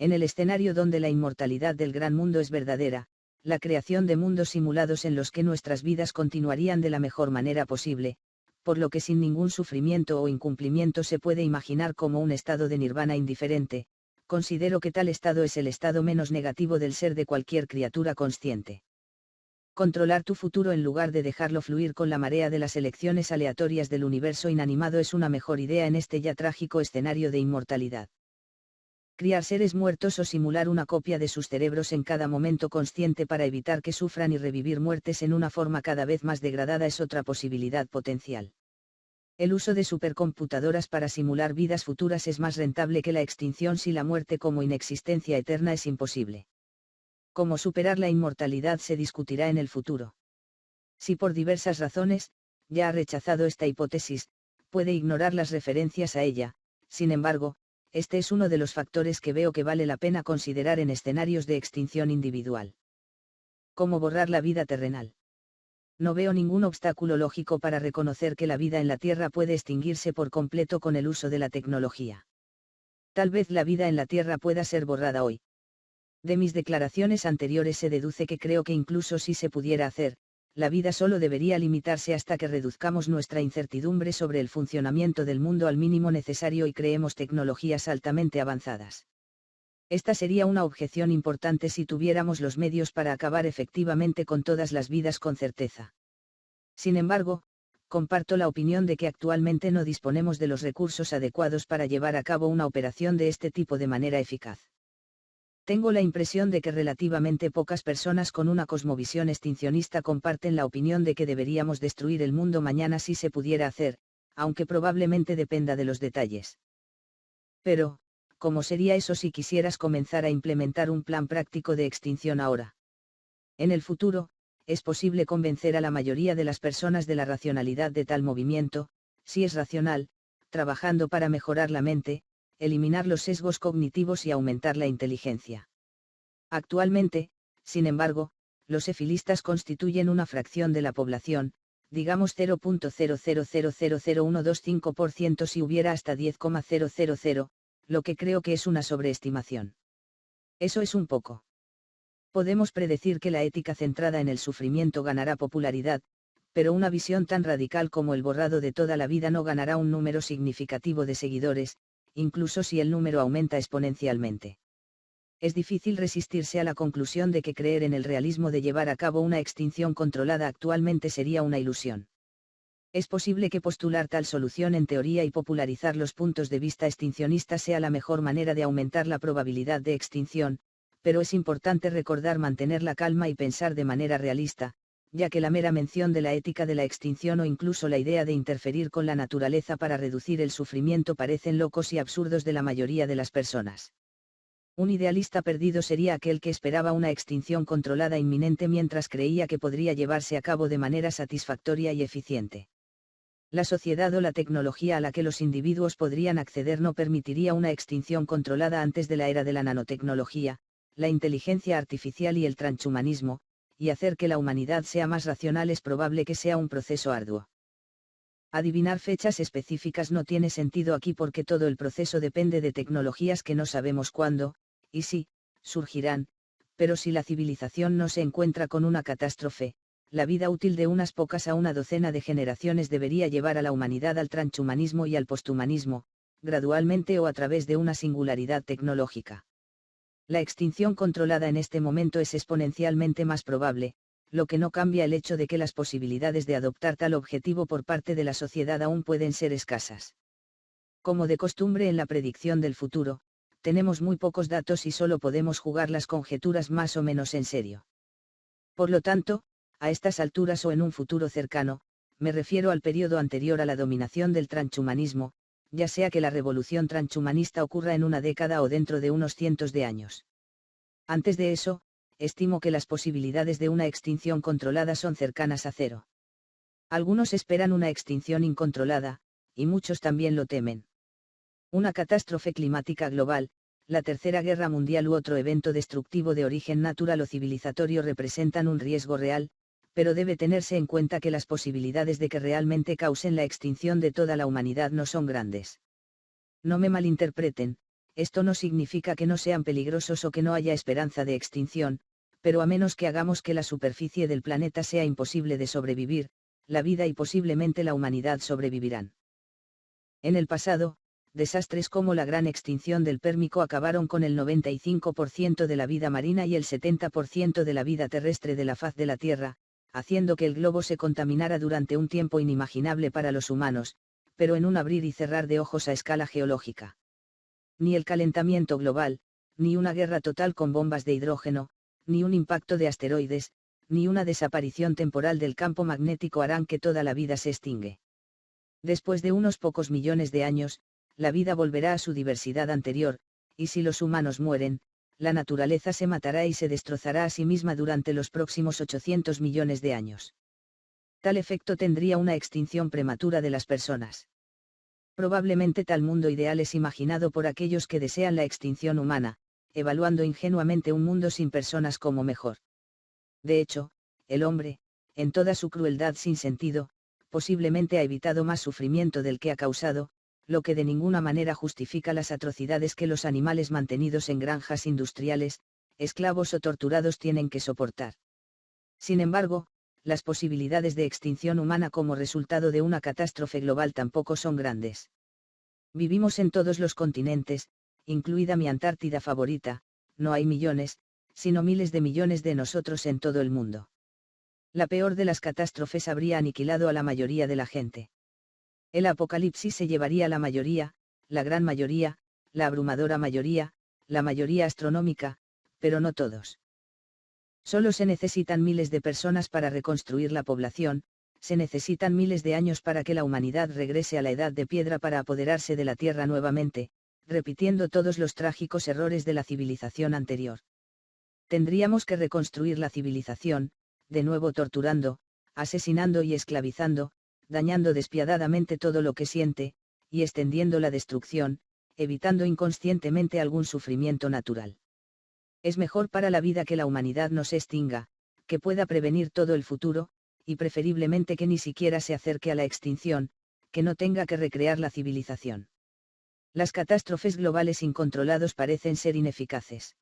En el escenario donde la inmortalidad del gran mundo es verdadera, la creación de mundos simulados en los que nuestras vidas continuarían de la mejor manera posible, por lo que sin ningún sufrimiento o incumplimiento se puede imaginar como un estado de nirvana indiferente, considero que tal estado es el estado menos negativo del ser de cualquier criatura consciente. Controlar tu futuro en lugar de dejarlo fluir con la marea de las elecciones aleatorias del universo inanimado es una mejor idea en este ya trágico escenario de inmortalidad. Criar seres muertos o simular una copia de sus cerebros en cada momento consciente para evitar que sufran y revivir muertes en una forma cada vez más degradada es otra posibilidad potencial. El uso de supercomputadoras para simular vidas futuras es más rentable que la extinción si la muerte como inexistencia eterna es imposible. Cómo superar la inmortalidad se discutirá en el futuro. Si por diversas razones, ya ha rechazado esta hipótesis, puede ignorar las referencias a ella, sin embargo, este es uno de los factores que veo que vale la pena considerar en escenarios de extinción individual. ¿Cómo borrar la vida terrenal? No veo ningún obstáculo lógico para reconocer que la vida en la Tierra puede extinguirse por completo con el uso de la tecnología. Tal vez la vida en la Tierra pueda ser borrada hoy. De mis declaraciones anteriores se deduce que creo que incluso si se pudiera hacer, la vida solo debería limitarse hasta que reduzcamos nuestra incertidumbre sobre el funcionamiento del mundo al mínimo necesario y creemos tecnologías altamente avanzadas. Esta sería una objeción importante si tuviéramos los medios para acabar efectivamente con todas las vidas con certeza. Sin embargo, comparto la opinión de que actualmente no disponemos de los recursos adecuados para llevar a cabo una operación de este tipo de manera eficaz. Tengo la impresión de que relativamente pocas personas con una cosmovisión extincionista comparten la opinión de que deberíamos destruir el mundo mañana si se pudiera hacer, aunque probablemente dependa de los detalles. Pero, ¿cómo sería eso si quisieras comenzar a implementar un plan práctico de extinción ahora? En el futuro, es posible convencer a la mayoría de las personas de la racionalidad de tal movimiento, si es racional, trabajando para mejorar la mente, eliminar los sesgos cognitivos y aumentar la inteligencia. Actualmente, sin embargo, los efilistas constituyen una fracción de la población, digamos 0.000000125% si hubiera hasta 10,000, lo que creo que es una sobreestimación. Eso es un poco. Podemos predecir que la ética centrada en el sufrimiento ganará popularidad, pero una visión tan radical como el borrado de toda la vida no ganará un número significativo de seguidores, incluso si el número aumenta exponencialmente. Es difícil resistirse a la conclusión de que creer en el realismo de llevar a cabo una extinción controlada actualmente sería una ilusión. Es posible que postular tal solución en teoría y popularizar los puntos de vista extincionistas sea la mejor manera de aumentar la probabilidad de extinción, pero es importante recordar mantener la calma y pensar de manera realista, ya que la mera mención de la ética de la extinción o incluso la idea de interferir con la naturaleza para reducir el sufrimiento parecen locos y absurdos de la mayoría de las personas. Un idealista perdido sería aquel que esperaba una extinción controlada inminente mientras creía que podría llevarse a cabo de manera satisfactoria y eficiente. La sociedad o la tecnología a la que los individuos podrían acceder no permitiría una extinción controlada antes de la era de la nanotecnología, la inteligencia artificial y el transhumanismo, y hacer que la humanidad sea más racional es probable que sea un proceso arduo. Adivinar fechas específicas no tiene sentido aquí porque todo el proceso depende de tecnologías que no sabemos cuándo, y si, surgirán, pero si la civilización no se encuentra con una catástrofe, la vida útil de unas pocas a una docena de generaciones debería llevar a la humanidad al transhumanismo y al posthumanismo, gradualmente o a través de una singularidad tecnológica. La extinción controlada en este momento es exponencialmente más probable, lo que no cambia el hecho de que las posibilidades de adoptar tal objetivo por parte de la sociedad aún pueden ser escasas. Como de costumbre en la predicción del futuro, tenemos muy pocos datos y solo podemos jugar las conjeturas más o menos en serio. Por lo tanto, a estas alturas o en un futuro cercano, me refiero al periodo anterior a la dominación del transhumanismo, ya sea que la revolución transhumanista ocurra en una década o dentro de unos cientos de años. Antes de eso, estimo que las posibilidades de una extinción controlada son cercanas a cero. Algunos esperan una extinción incontrolada, y muchos también lo temen. Una catástrofe climática global, la Tercera Guerra Mundial u otro evento destructivo de origen natural o civilizatorio representan un riesgo real, pero debe tenerse en cuenta que las posibilidades de que realmente causen la extinción de toda la humanidad no son grandes. No me malinterpreten, esto no significa que no sean peligrosos o que no haya esperanza de extinción, pero a menos que hagamos que la superficie del planeta sea imposible de sobrevivir, la vida y posiblemente la humanidad sobrevivirán. En el pasado, desastres como la gran extinción del Pérmico acabaron con el 95% de la vida marina y el 70% de la vida terrestre de la faz de la Tierra, haciendo que el globo se contaminara durante un tiempo inimaginable para los humanos, pero en un abrir y cerrar de ojos a escala geológica. Ni el calentamiento global, ni una guerra total con bombas de hidrógeno, ni un impacto de asteroides, ni una desaparición temporal del campo magnético harán que toda la vida se extingue. Después de unos pocos millones de años, la vida volverá a su diversidad anterior, y si los humanos mueren, la naturaleza se matará y se destrozará a sí misma durante los próximos 800 millones de años. Tal efecto tendría una extinción prematura de las personas. Probablemente tal mundo ideal es imaginado por aquellos que desean la extinción humana, evaluando ingenuamente un mundo sin personas como mejor. De hecho, el hombre, en toda su crueldad sin sentido, posiblemente ha evitado más sufrimiento del que ha causado, lo que de ninguna manera justifica las atrocidades que los animales mantenidos en granjas industriales, esclavos o torturados tienen que soportar. Sin embargo, las posibilidades de extinción humana como resultado de una catástrofe global tampoco son grandes. Vivimos en todos los continentes, incluida mi Antártida favorita, no hay millones, sino miles de millones de nosotros en todo el mundo. La peor de las catástrofes habría aniquilado a la mayoría de la gente. El apocalipsis se llevaría a la mayoría, la gran mayoría, la abrumadora mayoría, la mayoría astronómica, pero no todos. Solo se necesitan miles de personas para reconstruir la población, se necesitan miles de años para que la humanidad regrese a la edad de piedra para apoderarse de la Tierra nuevamente, repitiendo todos los trágicos errores de la civilización anterior. Tendríamos que reconstruir la civilización, de nuevo torturando, asesinando y esclavizando, dañando despiadadamente todo lo que siente, y extendiendo la destrucción, evitando inconscientemente algún sufrimiento natural. Es mejor para la vida que la humanidad no se extinga, que pueda prevenir todo el futuro, y preferiblemente que ni siquiera se acerque a la extinción, que no tenga que recrear la civilización. Las catástrofes globales incontrolados parecen ser ineficaces.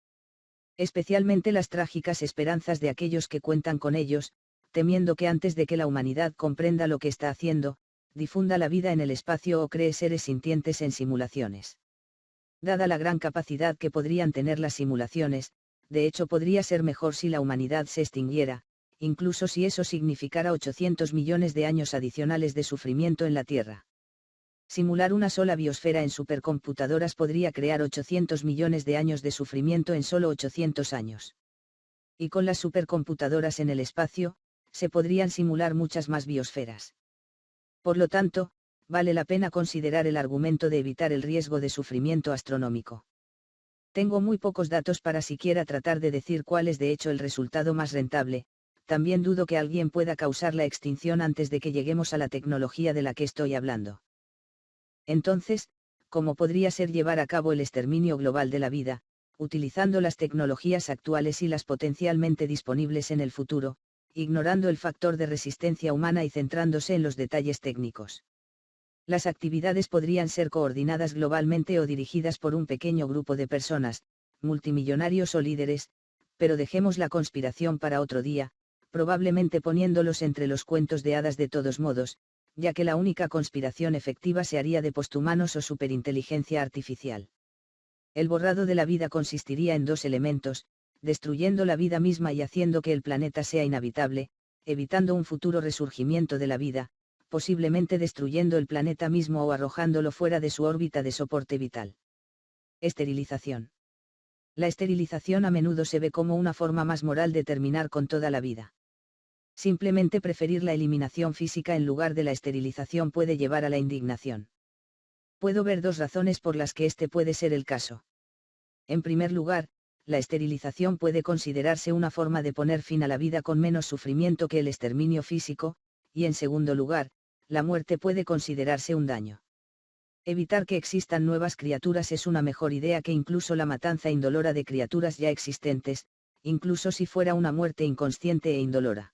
Especialmente las trágicas esperanzas de aquellos que cuentan con ellos, temiendo que antes de que la humanidad comprenda lo que está haciendo, difunda la vida en el espacio o cree seres sintientes en simulaciones. Dada la gran capacidad que podrían tener las simulaciones, de hecho podría ser mejor si la humanidad se extinguiera, incluso si eso significara 800 millones de años adicionales de sufrimiento en la Tierra. Simular una sola biosfera en supercomputadoras podría crear 800 millones de años de sufrimiento en solo 800 años. Y con las supercomputadoras en el espacio, se podrían simular muchas más biosferas. Por lo tanto, vale la pena considerar el argumento de evitar el riesgo de sufrimiento astronómico. Tengo muy pocos datos para siquiera tratar de decir cuál es de hecho el resultado más rentable. También dudo que alguien pueda causar la extinción antes de que lleguemos a la tecnología de la que estoy hablando. Entonces, ¿cómo podría ser llevar a cabo el exterminio global de la vida, utilizando las tecnologías actuales y las potencialmente disponibles en el futuro, ignorando el factor de resistencia humana y centrándose en los detalles técnicos? Las actividades podrían ser coordinadas globalmente o dirigidas por un pequeño grupo de personas, multimillonarios o líderes, pero dejemos la conspiración para otro día, probablemente poniéndolos entre los cuentos de hadas de todos modos, ya que la única conspiración efectiva se haría de posthumanos o superinteligencia artificial. El borrado de la vida consistiría en dos elementos: destruyendo la vida misma y haciendo que el planeta sea inhabitable, evitando un futuro resurgimiento de la vida, posiblemente destruyendo el planeta mismo o arrojándolo fuera de su órbita de soporte vital. Esterilización. La esterilización a menudo se ve como una forma más moral de terminar con toda la vida. Simplemente preferir la eliminación física en lugar de la esterilización puede llevar a la indignación. Puedo ver dos razones por las que este puede ser el caso. En primer lugar, la esterilización puede considerarse una forma de poner fin a la vida con menos sufrimiento que el exterminio físico, y en segundo lugar, la muerte puede considerarse un daño. Evitar que existan nuevas criaturas es una mejor idea que incluso la matanza indolora de criaturas ya existentes, incluso si fuera una muerte inconsciente e indolora.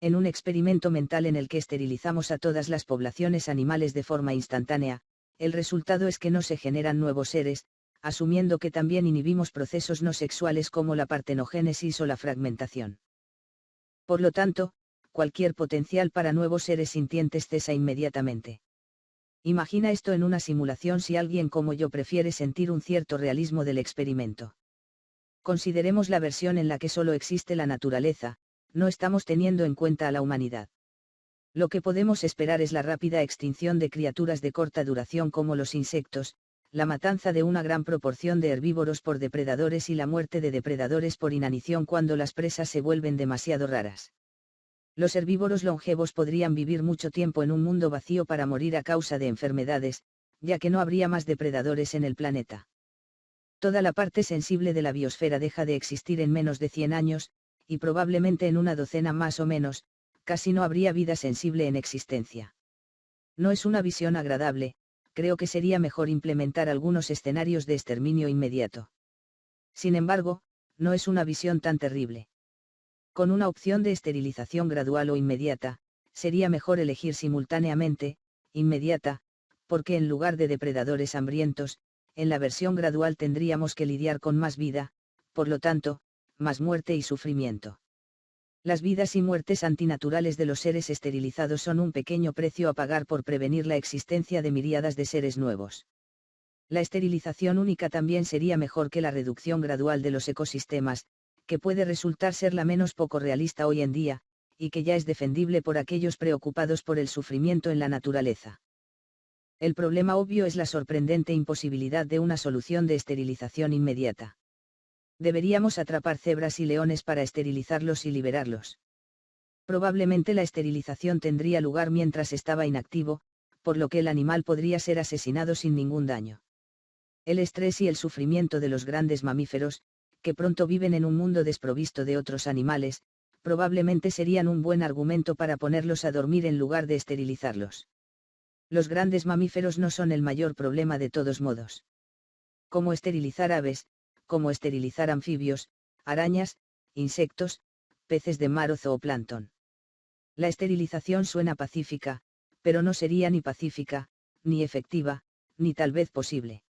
En un experimento mental en el que esterilizamos a todas las poblaciones animales de forma instantánea, el resultado es que no se generan nuevos seres, asumiendo que también inhibimos procesos no sexuales como la partenogénesis o la fragmentación. Por lo tanto, cualquier potencial para nuevos seres sintientes cesa inmediatamente. Imagina esto en una simulación si alguien como yo prefiere sentir un cierto realismo del experimento. Consideremos la versión en la que solo existe la naturaleza, no estamos teniendo en cuenta a la humanidad. Lo que podemos esperar es la rápida extinción de criaturas de corta duración como los insectos, la matanza de una gran proporción de herbívoros por depredadores y la muerte de depredadores por inanición cuando las presas se vuelven demasiado raras. Los herbívoros longevos podrían vivir mucho tiempo en un mundo vacío para morir a causa de enfermedades, ya que no habría más depredadores en el planeta. Toda la parte sensible de la biosfera deja de existir en menos de 100 años, y probablemente en una docena más o menos, casi no habría vida sensible en existencia. No es una visión agradable, creo que sería mejor implementar algunos escenarios de exterminio inmediato. Sin embargo, no es una visión tan terrible. Con una opción de esterilización gradual o inmediata, sería mejor elegir simultáneamente, inmediata, porque en lugar de depredadores hambrientos, en la versión gradual tendríamos que lidiar con más vida, por lo tanto, más muerte y sufrimiento. Las vidas y muertes antinaturales de los seres esterilizados son un pequeño precio a pagar por prevenir la existencia de miríadas de seres nuevos. La esterilización única también sería mejor que la reducción gradual de los ecosistemas, que puede resultar ser la menos poco realista hoy en día, y que ya es defendible por aquellos preocupados por el sufrimiento en la naturaleza. El problema obvio es la sorprendente imposibilidad de una solución de esterilización inmediata. Deberíamos atrapar cebras y leones para esterilizarlos y liberarlos. Probablemente la esterilización tendría lugar mientras estaba inactivo, por lo que el animal podría ser asesinado sin ningún daño. El estrés y el sufrimiento de los grandes mamíferos, que pronto viven en un mundo desprovisto de otros animales, probablemente serían un buen argumento para ponerlos a dormir en lugar de esterilizarlos. Los grandes mamíferos no son el mayor problema de todos modos. Como esterilizar aves, como esterilizar anfibios, arañas, insectos, peces de mar o zooplancton. La esterilización suena pacífica, pero no sería ni pacífica, ni efectiva, ni tal vez posible.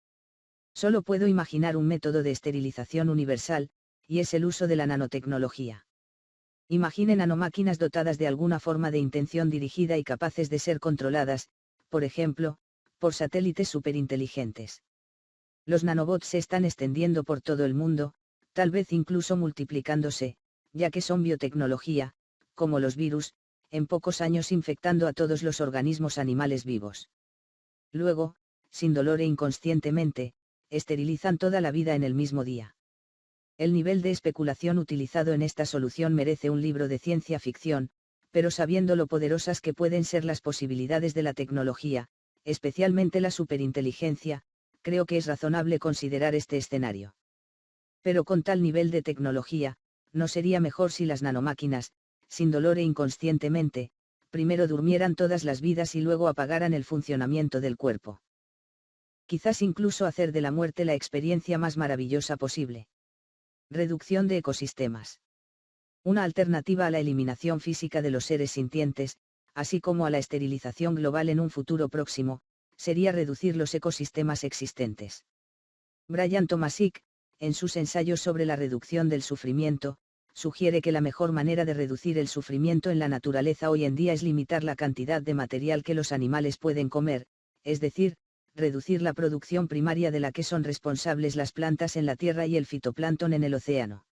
Solo puedo imaginar un método de esterilización universal, y es el uso de la nanotecnología. Imagine nanomáquinas dotadas de alguna forma de intención dirigida y capaces de ser controladas, por ejemplo, por satélites superinteligentes. Los nanobots se están extendiendo por todo el mundo, tal vez incluso multiplicándose, ya que son biotecnología, como los virus, en pocos años infectando a todos los organismos animales vivos. Luego, sin dolor e inconscientemente, esterilizan toda la vida en el mismo día. El nivel de especulación utilizado en esta solución merece un libro de ciencia ficción, pero sabiendo lo poderosas que pueden ser las posibilidades de la tecnología, especialmente la superinteligencia, creo que es razonable considerar este escenario. Pero con tal nivel de tecnología, ¿no sería mejor si las nanomáquinas, sin dolor e inconscientemente, primero durmieran todas las vidas y luego apagaran el funcionamiento del cuerpo? Quizás incluso hacer de la muerte la experiencia más maravillosa posible. Reducción de ecosistemas. Una alternativa a la eliminación física de los seres sintientes, así como a la esterilización global en un futuro próximo, sería reducir los ecosistemas existentes. Brian Tomasic, en sus ensayos sobre la reducción del sufrimiento, sugiere que la mejor manera de reducir el sufrimiento en la naturaleza hoy en día es limitar la cantidad de material que los animales pueden comer, es decir, reducir la producción primaria de la que son responsables las plantas en la tierra y el fitoplancton en el océano.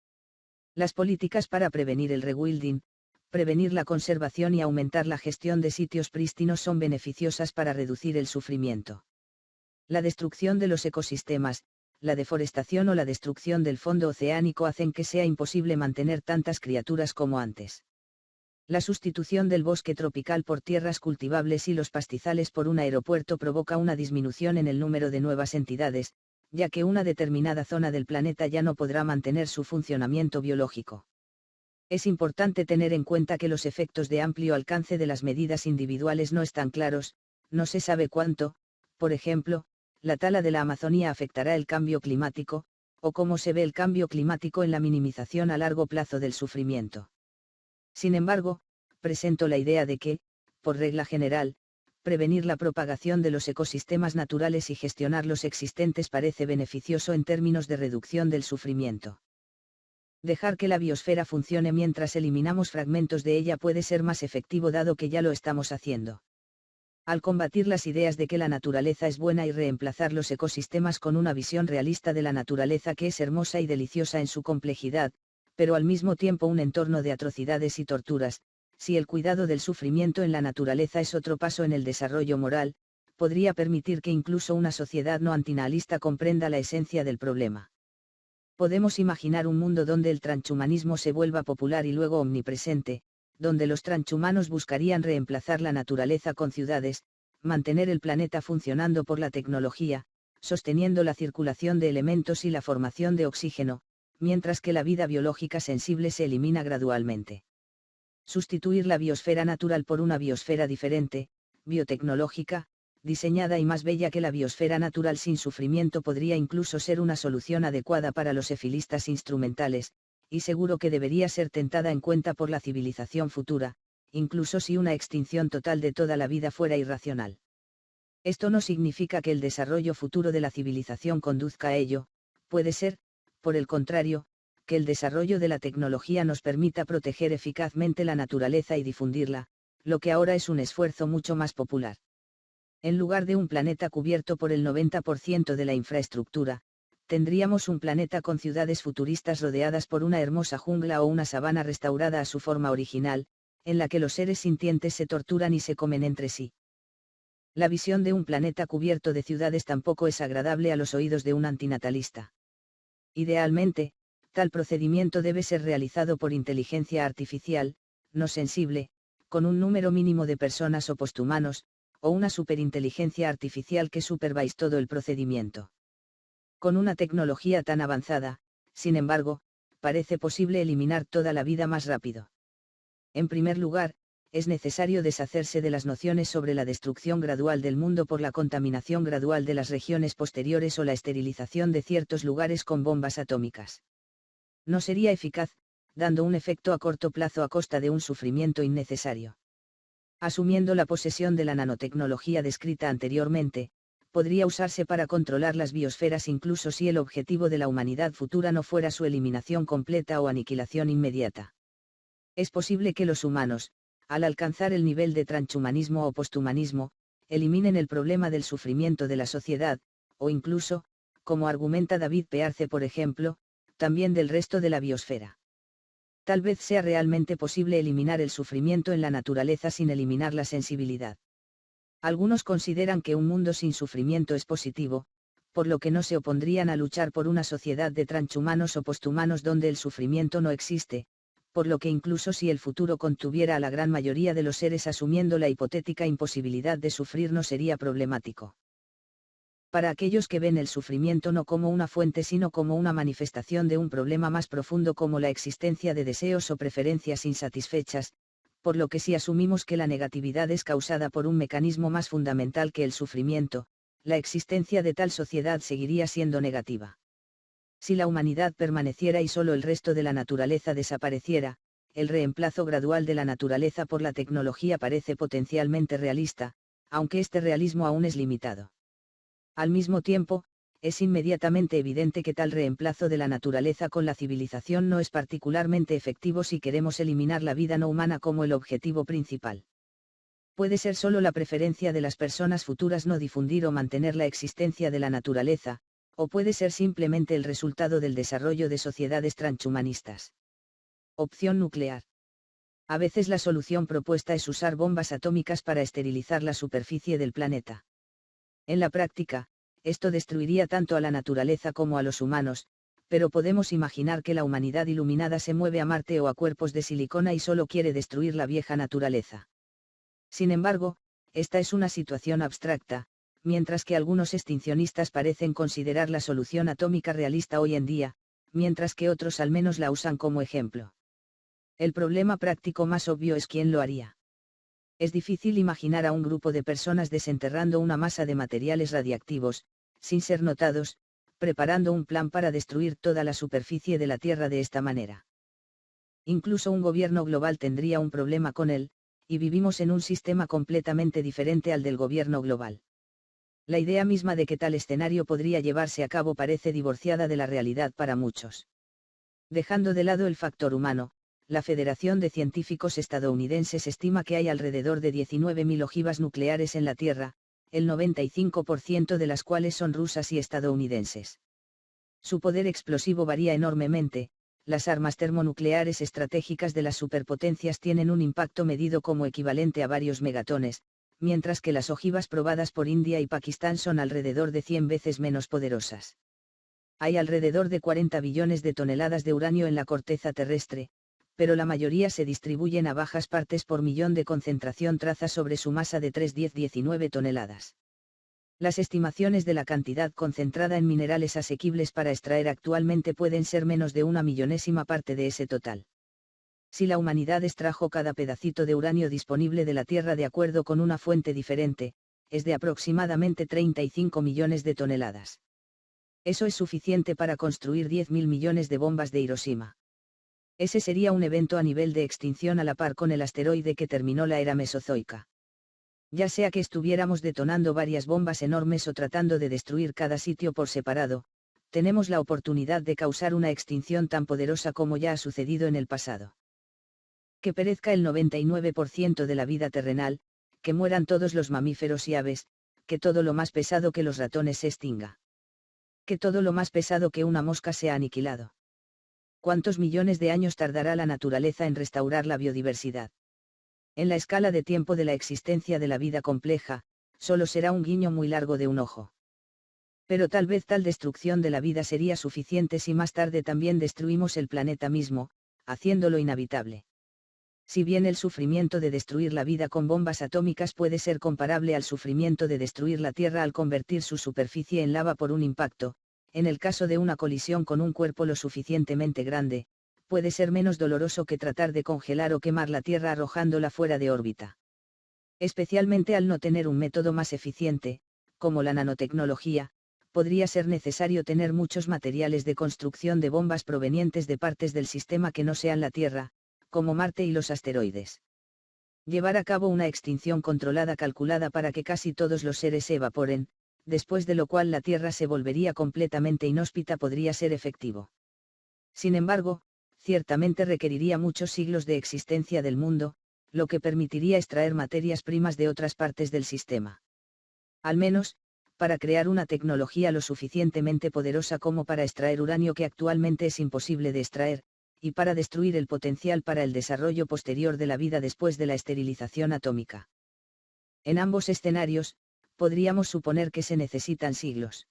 Las políticas para prevenir el rewilding, prevenir la conservación y aumentar la gestión de sitios prístinos son beneficiosas para reducir el sufrimiento. La destrucción de los ecosistemas, la deforestación o la destrucción del fondo oceánico hacen que sea imposible mantener tantas criaturas como antes. La sustitución del bosque tropical por tierras cultivables y los pastizales por un aeropuerto provoca una disminución en el número de nuevas entidades, ya que una determinada zona del planeta ya no podrá mantener su funcionamiento biológico. Es importante tener en cuenta que los efectos de amplio alcance de las medidas individuales no están claros, no se sabe cuánto, por ejemplo, la tala de la Amazonía afectará el cambio climático, o cómo se ve el cambio climático en la minimización a largo plazo del sufrimiento. Sin embargo, presento la idea de que, por regla general, prevenir la propagación de los ecosistemas naturales y gestionar los existentes parece beneficioso en términos de reducción del sufrimiento. Dejar que la biosfera funcione mientras eliminamos fragmentos de ella puede ser más efectivo dado que ya lo estamos haciendo. Al combatir las ideas de que la naturaleza es buena y reemplazar los ecosistemas con una visión realista de la naturaleza que es hermosa y deliciosa en su complejidad, pero al mismo tiempo un entorno de atrocidades y torturas, si el cuidado del sufrimiento en la naturaleza es otro paso en el desarrollo moral, podría permitir que incluso una sociedad no antinihilista comprenda la esencia del problema. Podemos imaginar un mundo donde el transhumanismo se vuelva popular y luego omnipresente, donde los transhumanos buscarían reemplazar la naturaleza con ciudades, mantener el planeta funcionando por la tecnología, sosteniendo la circulación de elementos y la formación de oxígeno, mientras que la vida biológica sensible se elimina gradualmente. Sustituir la biosfera natural por una biosfera diferente, biotecnológica, diseñada y más bella que la biosfera natural sin sufrimiento podría incluso ser una solución adecuada para los efilistas instrumentales, y seguro que debería ser tentada en cuenta por la civilización futura, incluso si una extinción total de toda la vida fuera irracional. Esto no significa que el desarrollo futuro de la civilización conduzca a ello, puede ser, por el contrario, que el desarrollo de la tecnología nos permita proteger eficazmente la naturaleza y difundirla, lo que ahora es un esfuerzo mucho más popular. En lugar de un planeta cubierto por el 90% de la infraestructura, tendríamos un planeta con ciudades futuristas rodeadas por una hermosa jungla o una sabana restaurada a su forma original, en la que los seres sintientes se torturan y se comen entre sí. La visión de un planeta cubierto de ciudades tampoco es agradable a los oídos de un antinatalista. Idealmente, Tal procedimiento debe ser realizado por inteligencia artificial, no sensible, con un número mínimo de personas o posthumanos, o una superinteligencia artificial que supervise todo el procedimiento. Con una tecnología tan avanzada, sin embargo, parece posible eliminar toda la vida más rápido. En primer lugar, es necesario deshacerse de las nociones sobre la destrucción gradual del mundo por la contaminación gradual de las regiones posteriores o la esterilización de ciertos lugares con bombas atómicas. No sería eficaz, dando un efecto a corto plazo a costa de un sufrimiento innecesario. Asumiendo la posesión de la nanotecnología descrita anteriormente, podría usarse para controlar las biosferas incluso si el objetivo de la humanidad futura no fuera su eliminación completa o aniquilación inmediata. Es posible que los humanos, al alcanzar el nivel de transhumanismo o posthumanismo, eliminen el problema del sufrimiento de la sociedad, o incluso, como argumenta David Pearce por ejemplo, también del resto de la biosfera. Tal vez sea realmente posible eliminar el sufrimiento en la naturaleza sin eliminar la sensibilidad. Algunos consideran que un mundo sin sufrimiento es positivo, por lo que no se opondrían a luchar por una sociedad de transhumanos o posthumanos donde el sufrimiento no existe, por lo que incluso si el futuro contuviera a la gran mayoría de los seres asumiendo la hipotética imposibilidad de sufrir no sería problemático. Para aquellos que ven el sufrimiento no como una fuente sino como una manifestación de un problema más profundo como la existencia de deseos o preferencias insatisfechas, por lo que si asumimos que la negatividad es causada por un mecanismo más fundamental que el sufrimiento, la existencia de tal sociedad seguiría siendo negativa. Si la humanidad permaneciera y solo el resto de la naturaleza desapareciera, el reemplazo gradual de la naturaleza por la tecnología parece potencialmente realista, aunque este realismo aún es limitado. Al mismo tiempo, es inmediatamente evidente que tal reemplazo de la naturaleza con la civilización no es particularmente efectivo si queremos eliminar la vida no humana como el objetivo principal. Puede ser solo la preferencia de las personas futuras no difundir o mantener la existencia de la naturaleza, o puede ser simplemente el resultado del desarrollo de sociedades transhumanistas. Opción nuclear. A veces la solución propuesta es usar bombas atómicas para esterilizar la superficie del planeta. En la práctica, esto destruiría tanto a la naturaleza como a los humanos, pero podemos imaginar que la humanidad iluminada se mueve a Marte o a cuerpos de silicona y solo quiere destruir la vieja naturaleza. Sin embargo, esta es una situación abstracta, mientras que algunos extincionistas parecen considerar la solución atómica realista hoy en día, mientras que otros al menos la usan como ejemplo. El problema práctico más obvio es quién lo haría. Es difícil imaginar a un grupo de personas desenterrando una masa de materiales radiactivos, sin ser notados, preparando un plan para destruir toda la superficie de la Tierra de esta manera. Incluso un gobierno global tendría un problema con él, y vivimos en un sistema completamente diferente al del gobierno global. La idea misma de que tal escenario podría llevarse a cabo parece divorciada de la realidad para muchos. Dejando de lado el factor humano, la Federación de Científicos Estadounidenses estima que hay alrededor de 19.000 ojivas nucleares en la Tierra, el 95% de las cuales son rusas y estadounidenses. Su poder explosivo varía enormemente, las armas termonucleares estratégicas de las superpotencias tienen un impacto medido como equivalente a varios megatones, mientras que las ojivas probadas por India y Pakistán son alrededor de 100 veces menos poderosas. Hay alrededor de 40 billones de toneladas de uranio en la corteza terrestre, pero la mayoría se distribuyen a bajas partes por millón de concentración traza sobre su masa de 3,10-19 toneladas. Las estimaciones de la cantidad concentrada en minerales asequibles para extraer actualmente pueden ser menos de una millonésima parte de ese total. Si la humanidad extrajo cada pedacito de uranio disponible de la Tierra de acuerdo con una fuente diferente, es de aproximadamente 35 millones de toneladas. Eso es suficiente para construir 10.000 millones de bombas de Hiroshima. Ese sería un evento a nivel de extinción a la par con el asteroide que terminó la era mesozoica. Ya sea que estuviéramos detonando varias bombas enormes o tratando de destruir cada sitio por separado, tenemos la oportunidad de causar una extinción tan poderosa como ya ha sucedido en el pasado. Que perezca el 99% de la vida terrenal, que mueran todos los mamíferos y aves, que todo lo más pesado que los ratones se extinga. Que todo lo más pesado que una mosca sea aniquilado. ¿Cuántos millones de años tardará la naturaleza en restaurar la biodiversidad? En la escala de tiempo de la existencia de la vida compleja, solo será un guiño muy largo de un ojo. Pero tal vez tal destrucción de la vida sería suficiente si más tarde también destruimos el planeta mismo, haciéndolo inhabitable. Si bien el sufrimiento de destruir la vida con bombas atómicas puede ser comparable al sufrimiento de destruir la Tierra al convertir su superficie en lava por un impacto, en el caso de una colisión con un cuerpo lo suficientemente grande, puede ser menos doloroso que tratar de congelar o quemar la Tierra arrojándola fuera de órbita. Especialmente al no tener un método más eficiente, como la nanotecnología, podría ser necesario tener muchos materiales de construcción de bombas provenientes de partes del sistema que no sean la Tierra, como Marte y los asteroides. Llevar a cabo una extinción controlada calculada para que casi todos los seres se evaporen, después de lo cual la Tierra se volvería completamente inhóspita podría ser efectivo. Sin embargo, ciertamente requeriría muchos siglos de existencia del mundo, lo que permitiría extraer materias primas de otras partes del sistema. Al menos, para crear una tecnología lo suficientemente poderosa como para extraer uranio que actualmente es imposible de extraer, y para destruir el potencial para el desarrollo posterior de la vida después de la esterilización atómica. En ambos escenarios, podríamos suponer que se necesitan siglos.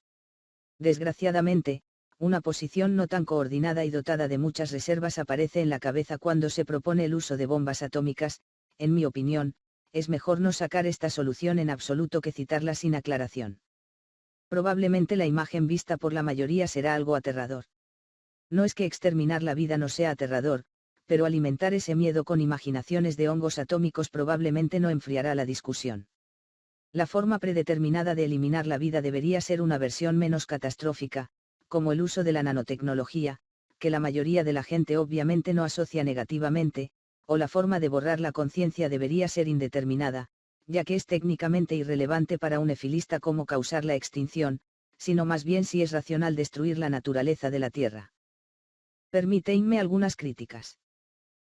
Desgraciadamente, una posición no tan coordinada y dotada de muchas reservas aparece en la cabeza cuando se propone el uso de bombas atómicas. En mi opinión, es mejor no sacar esta solución en absoluto que citarla sin aclaración. Probablemente la imagen vista por la mayoría será algo aterrador. No es que exterminar la vida no sea aterrador, pero alimentar ese miedo con imaginaciones de hongos atómicos probablemente no enfriará la discusión. La forma predeterminada de eliminar la vida debería ser una versión menos catastrófica, como el uso de la nanotecnología, que la mayoría de la gente obviamente no asocia negativamente, o la forma de borrar la conciencia debería ser indeterminada, ya que es técnicamente irrelevante para un efilista cómo causar la extinción, sino más bien si es racional destruir la naturaleza de la Tierra. Permíteme algunas críticas.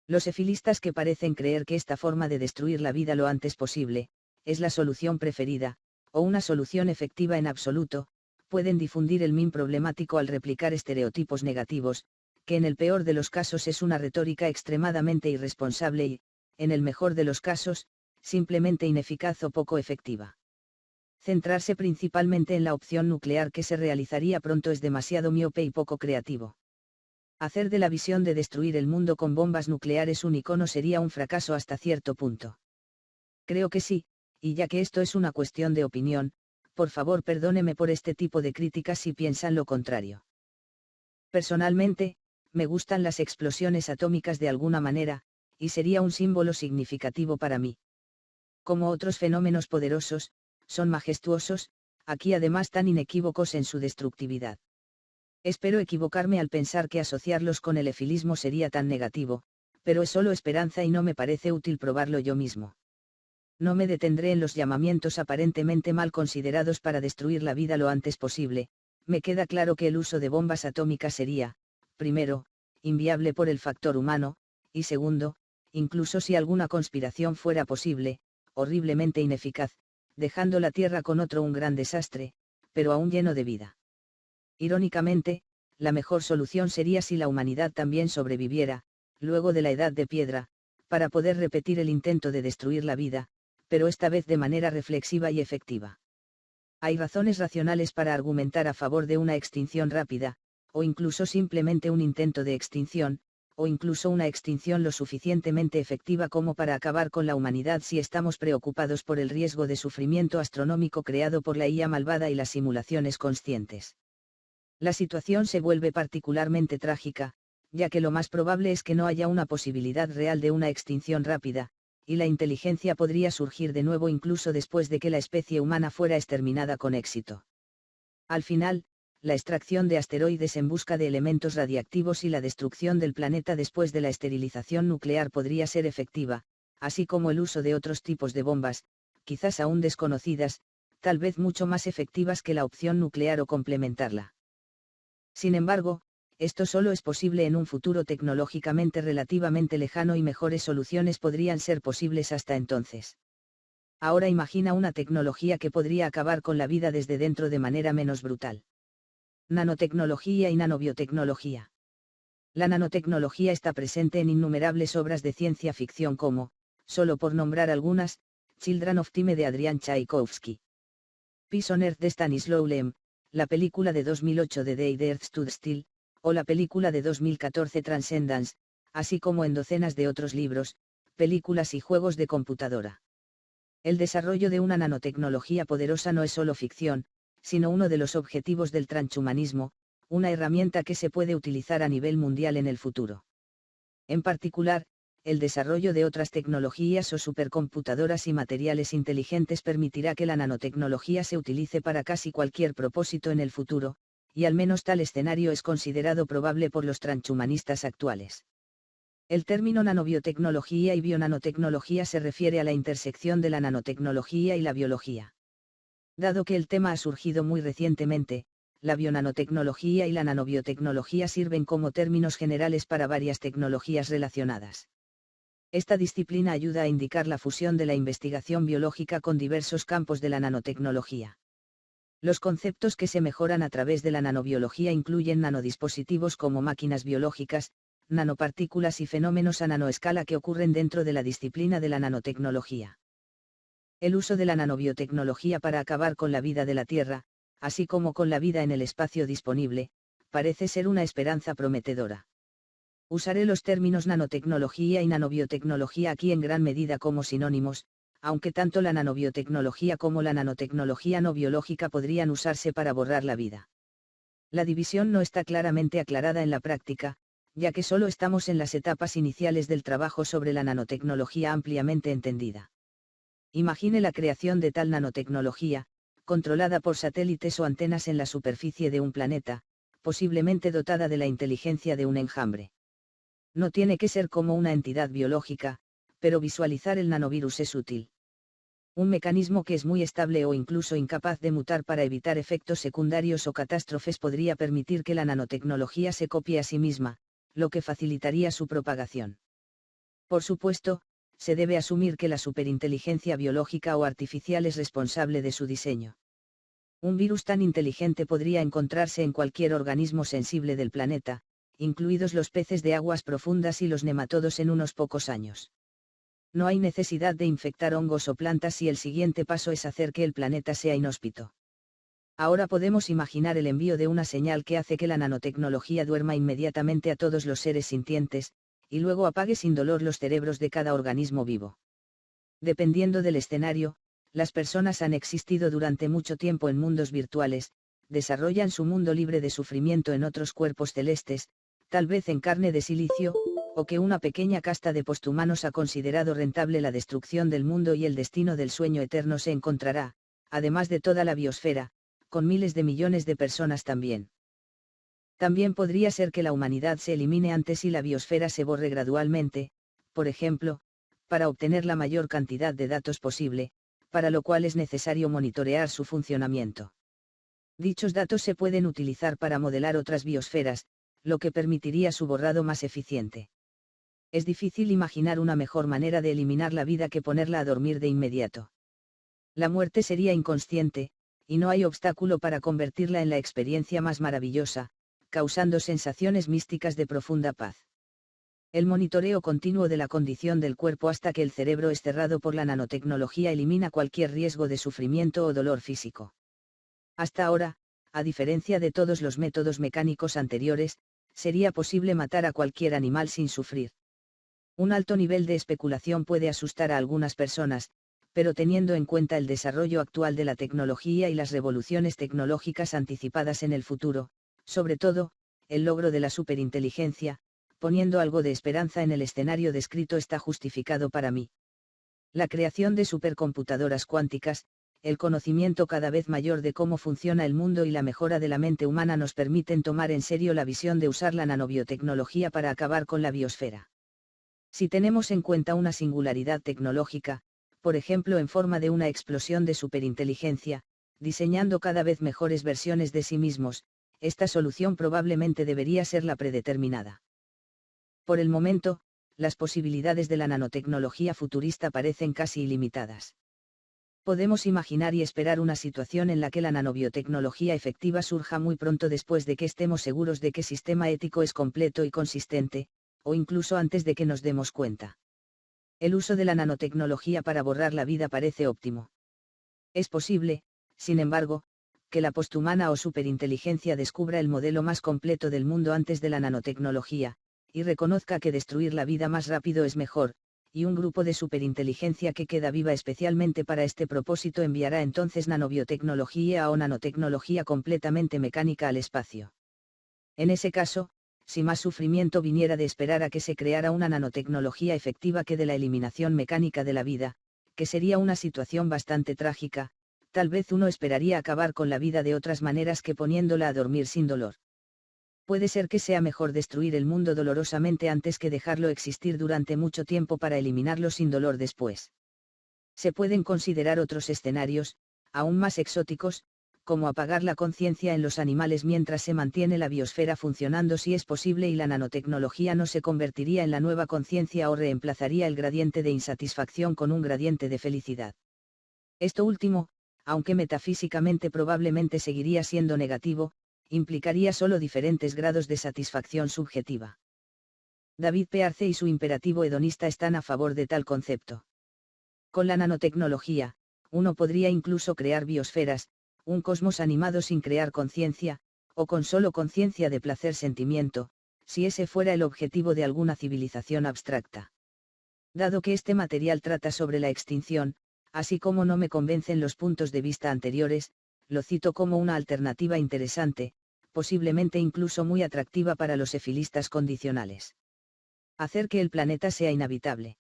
Los efilistas que parecen creer que esta forma de destruir la vida lo antes posible, es la solución preferida, o una solución efectiva en absoluto, pueden difundir el meme problemático al replicar estereotipos negativos, que en el peor de los casos es una retórica extremadamente irresponsable y, en el mejor de los casos, simplemente ineficaz o poco efectiva. Centrarse principalmente en la opción nuclear que se realizaría pronto es demasiado miope y poco creativo. Hacer de la visión de destruir el mundo con bombas nucleares un icono sería un fracaso hasta cierto punto. Creo que sí, y ya que esto es una cuestión de opinión, por favor perdóneme por este tipo de críticas si piensan lo contrario. Personalmente, me gustan las explosiones atómicas de alguna manera, y sería un símbolo significativo para mí. Como otros fenómenos poderosos, son majestuosos, aquí además tan inequívocos en su destructividad. Espero equivocarme al pensar que asociarlos con el efilismo sería tan negativo, pero es solo esperanza y no me parece útil probarlo yo mismo. No me detendré en los llamamientos aparentemente mal considerados para destruir la vida lo antes posible. Me queda claro que el uso de bombas atómicas sería, primero, inviable por el factor humano, y segundo, incluso si alguna conspiración fuera posible, horriblemente ineficaz, dejando la Tierra con otro un gran desastre, pero aún lleno de vida. Irónicamente, la mejor solución sería si la humanidad también sobreviviera, luego de la Edad de Piedra, para poder repetir el intento de destruir la vida, pero esta vez de manera reflexiva y efectiva. Hay razones racionales para argumentar a favor de una extinción rápida, o incluso simplemente un intento de extinción, o incluso una extinción lo suficientemente efectiva como para acabar con la humanidad si estamos preocupados por el riesgo de sufrimiento astronómico creado por la IA malvada y las simulaciones conscientes. La situación se vuelve particularmente trágica, ya que lo más probable es que no haya una posibilidad real de una extinción rápida, y la inteligencia podría surgir de nuevo incluso después de que la especie humana fuera exterminada con éxito. Al final, la extracción de asteroides en busca de elementos radiactivos y la destrucción del planeta después de la esterilización nuclear podría ser efectiva, así como el uso de otros tipos de bombas, quizás aún desconocidas, tal vez mucho más efectivas que la opción nuclear o complementarla. Sin embargo, esto solo es posible en un futuro tecnológicamente relativamente lejano y mejores soluciones podrían ser posibles hasta entonces. Ahora imagina una tecnología que podría acabar con la vida desde dentro de manera menos brutal. Nanotecnología y nanobiotecnología. La nanotecnología está presente en innumerables obras de ciencia ficción como, solo por nombrar algunas, Children of Time de Adrian Tchaikovsky, Peace on Earth de Stanislaw Lem, la película de 2008 The Day the Earth Stood Still, o la película de 2014 Transcendence, así como en docenas de otros libros, películas y juegos de computadora. El desarrollo de una nanotecnología poderosa no es solo ficción, sino uno de los objetivos del transhumanismo, una herramienta que se puede utilizar a nivel mundial en el futuro. En particular, el desarrollo de otras tecnologías o supercomputadoras y materiales inteligentes permitirá que la nanotecnología se utilice para casi cualquier propósito en el futuro, y al menos tal escenario es considerado probable por los transhumanistas actuales. El término nanobiotecnología y bionanotecnología se refiere a la intersección de la nanotecnología y la biología. Dado que el tema ha surgido muy recientemente, la bionanotecnología y la nanobiotecnología sirven como términos generales para varias tecnologías relacionadas. Esta disciplina ayuda a indicar la fusión de la investigación biológica con diversos campos de la nanotecnología. Los conceptos que se mejoran a través de la nanobiología incluyen nanodispositivos como máquinas biológicas, nanopartículas y fenómenos a nanoescala que ocurren dentro de la disciplina de la nanotecnología. El uso de la nanobiotecnología para acabar con la vida de la Tierra, así como con la vida en el espacio disponible, parece ser una esperanza prometedora. Usaré los términos nanotecnología y nanobiotecnología aquí en gran medida como sinónimos, aunque tanto la nanobiotecnología como la nanotecnología no biológica podrían usarse para borrar la vida. La división no está claramente aclarada en la práctica, ya que solo estamos en las etapas iniciales del trabajo sobre la nanotecnología ampliamente entendida. Imagine la creación de tal nanotecnología, controlada por satélites o antenas en la superficie de un planeta, posiblemente dotada de la inteligencia de un enjambre. No tiene que ser como una entidad biológica, pero visualizar el nanovirus es útil. Un mecanismo que es muy estable o incluso incapaz de mutar para evitar efectos secundarios o catástrofes podría permitir que la nanotecnología se copie a sí misma, lo que facilitaría su propagación. Por supuesto, se debe asumir que la superinteligencia biológica o artificial es responsable de su diseño. Un virus tan inteligente podría encontrarse en cualquier organismo sensible del planeta, incluidos los peces de aguas profundas y los nematodos en unos pocos años. No hay necesidad de infectar hongos o plantas si el siguiente paso es hacer que el planeta sea inhóspito. Ahora podemos imaginar el envío de una señal que hace que la nanotecnología duerma inmediatamente a todos los seres sintientes, y luego apague sin dolor los cerebros de cada organismo vivo. Dependiendo del escenario, las personas han existido durante mucho tiempo en mundos virtuales, desarrollan su mundo libre de sufrimiento en otros cuerpos celestes, tal vez en carne de silicio, o que una pequeña casta de posthumanos ha considerado rentable la destrucción del mundo y el destino del sueño eterno se encontrará, además de toda la biosfera, con miles de millones de personas también. También podría ser que la humanidad se elimine antes y la biosfera se borre gradualmente, por ejemplo, para obtener la mayor cantidad de datos posible, para lo cual es necesario monitorear su funcionamiento. Dichos datos se pueden utilizar para modelar otras biosferas, lo que permitiría su borrado más eficiente. Es difícil imaginar una mejor manera de eliminar la vida que ponerla a dormir de inmediato. La muerte sería inconsciente, y no hay obstáculo para convertirla en la experiencia más maravillosa, causando sensaciones místicas de profunda paz. El monitoreo continuo de la condición del cuerpo hasta que el cerebro es cerrado por la nanotecnología elimina cualquier riesgo de sufrimiento o dolor físico. Hasta ahora, a diferencia de todos los métodos mecánicos anteriores, sería posible matar a cualquier animal sin sufrir. Un alto nivel de especulación puede asustar a algunas personas, pero teniendo en cuenta el desarrollo actual de la tecnología y las revoluciones tecnológicas anticipadas en el futuro, sobre todo, el logro de la superinteligencia, poniendo algo de esperanza en el escenario descrito está justificado para mí. La creación de supercomputadoras cuánticas, el conocimiento cada vez mayor de cómo funciona el mundo y la mejora de la mente humana nos permiten tomar en serio la visión de usar la nanobiotecnología para acabar con la biosfera. Si tenemos en cuenta una singularidad tecnológica, por ejemplo en forma de una explosión de superinteligencia, diseñando cada vez mejores versiones de sí mismos, esta solución probablemente debería ser la predeterminada. Por el momento, las posibilidades de la nanotecnología futurista parecen casi ilimitadas. Podemos imaginar y esperar una situación en la que la nanobiotecnología efectiva surja muy pronto después de que estemos seguros de que el sistema ético es completo y consistente, o incluso antes de que nos demos cuenta. El uso de la nanotecnología para borrar la vida parece óptimo. Es posible, sin embargo, que la posthumana o superinteligencia descubra el modelo más completo del mundo antes de la nanotecnología, y reconozca que destruir la vida más rápido es mejor, y un grupo de superinteligencia que queda viva especialmente para este propósito enviará entonces nanobiotecnología o nanotecnología completamente mecánica al espacio. En ese caso, si más sufrimiento viniera de esperar a que se creara una nanotecnología efectiva que de la eliminación mecánica de la vida, que sería una situación bastante trágica, tal vez uno esperaría acabar con la vida de otras maneras que poniéndola a dormir sin dolor. Puede ser que sea mejor destruir el mundo dolorosamente antes que dejarlo existir durante mucho tiempo para eliminarlo sin dolor después. Se pueden considerar otros escenarios, aún más exóticos, como apagar la conciencia en los animales mientras se mantiene la biosfera funcionando si es posible y la nanotecnología no se convertiría en la nueva conciencia o reemplazaría el gradiente de insatisfacción con un gradiente de felicidad. Esto último, aunque metafísicamente probablemente seguiría siendo negativo, implicaría solo diferentes grados de satisfacción subjetiva. David Pearce y su imperativo hedonista están a favor de tal concepto. Con la nanotecnología, uno podría incluso crear biosferas, un cosmos animado sin crear conciencia, o con solo conciencia de placer-sentimiento, si ese fuera el objetivo de alguna civilización abstracta. Dado que este material trata sobre la extinción, así como no me convencen los puntos de vista anteriores, lo cito como una alternativa interesante, posiblemente incluso muy atractiva para los efilistas condicionales. Hacer que el planeta sea inhabitable.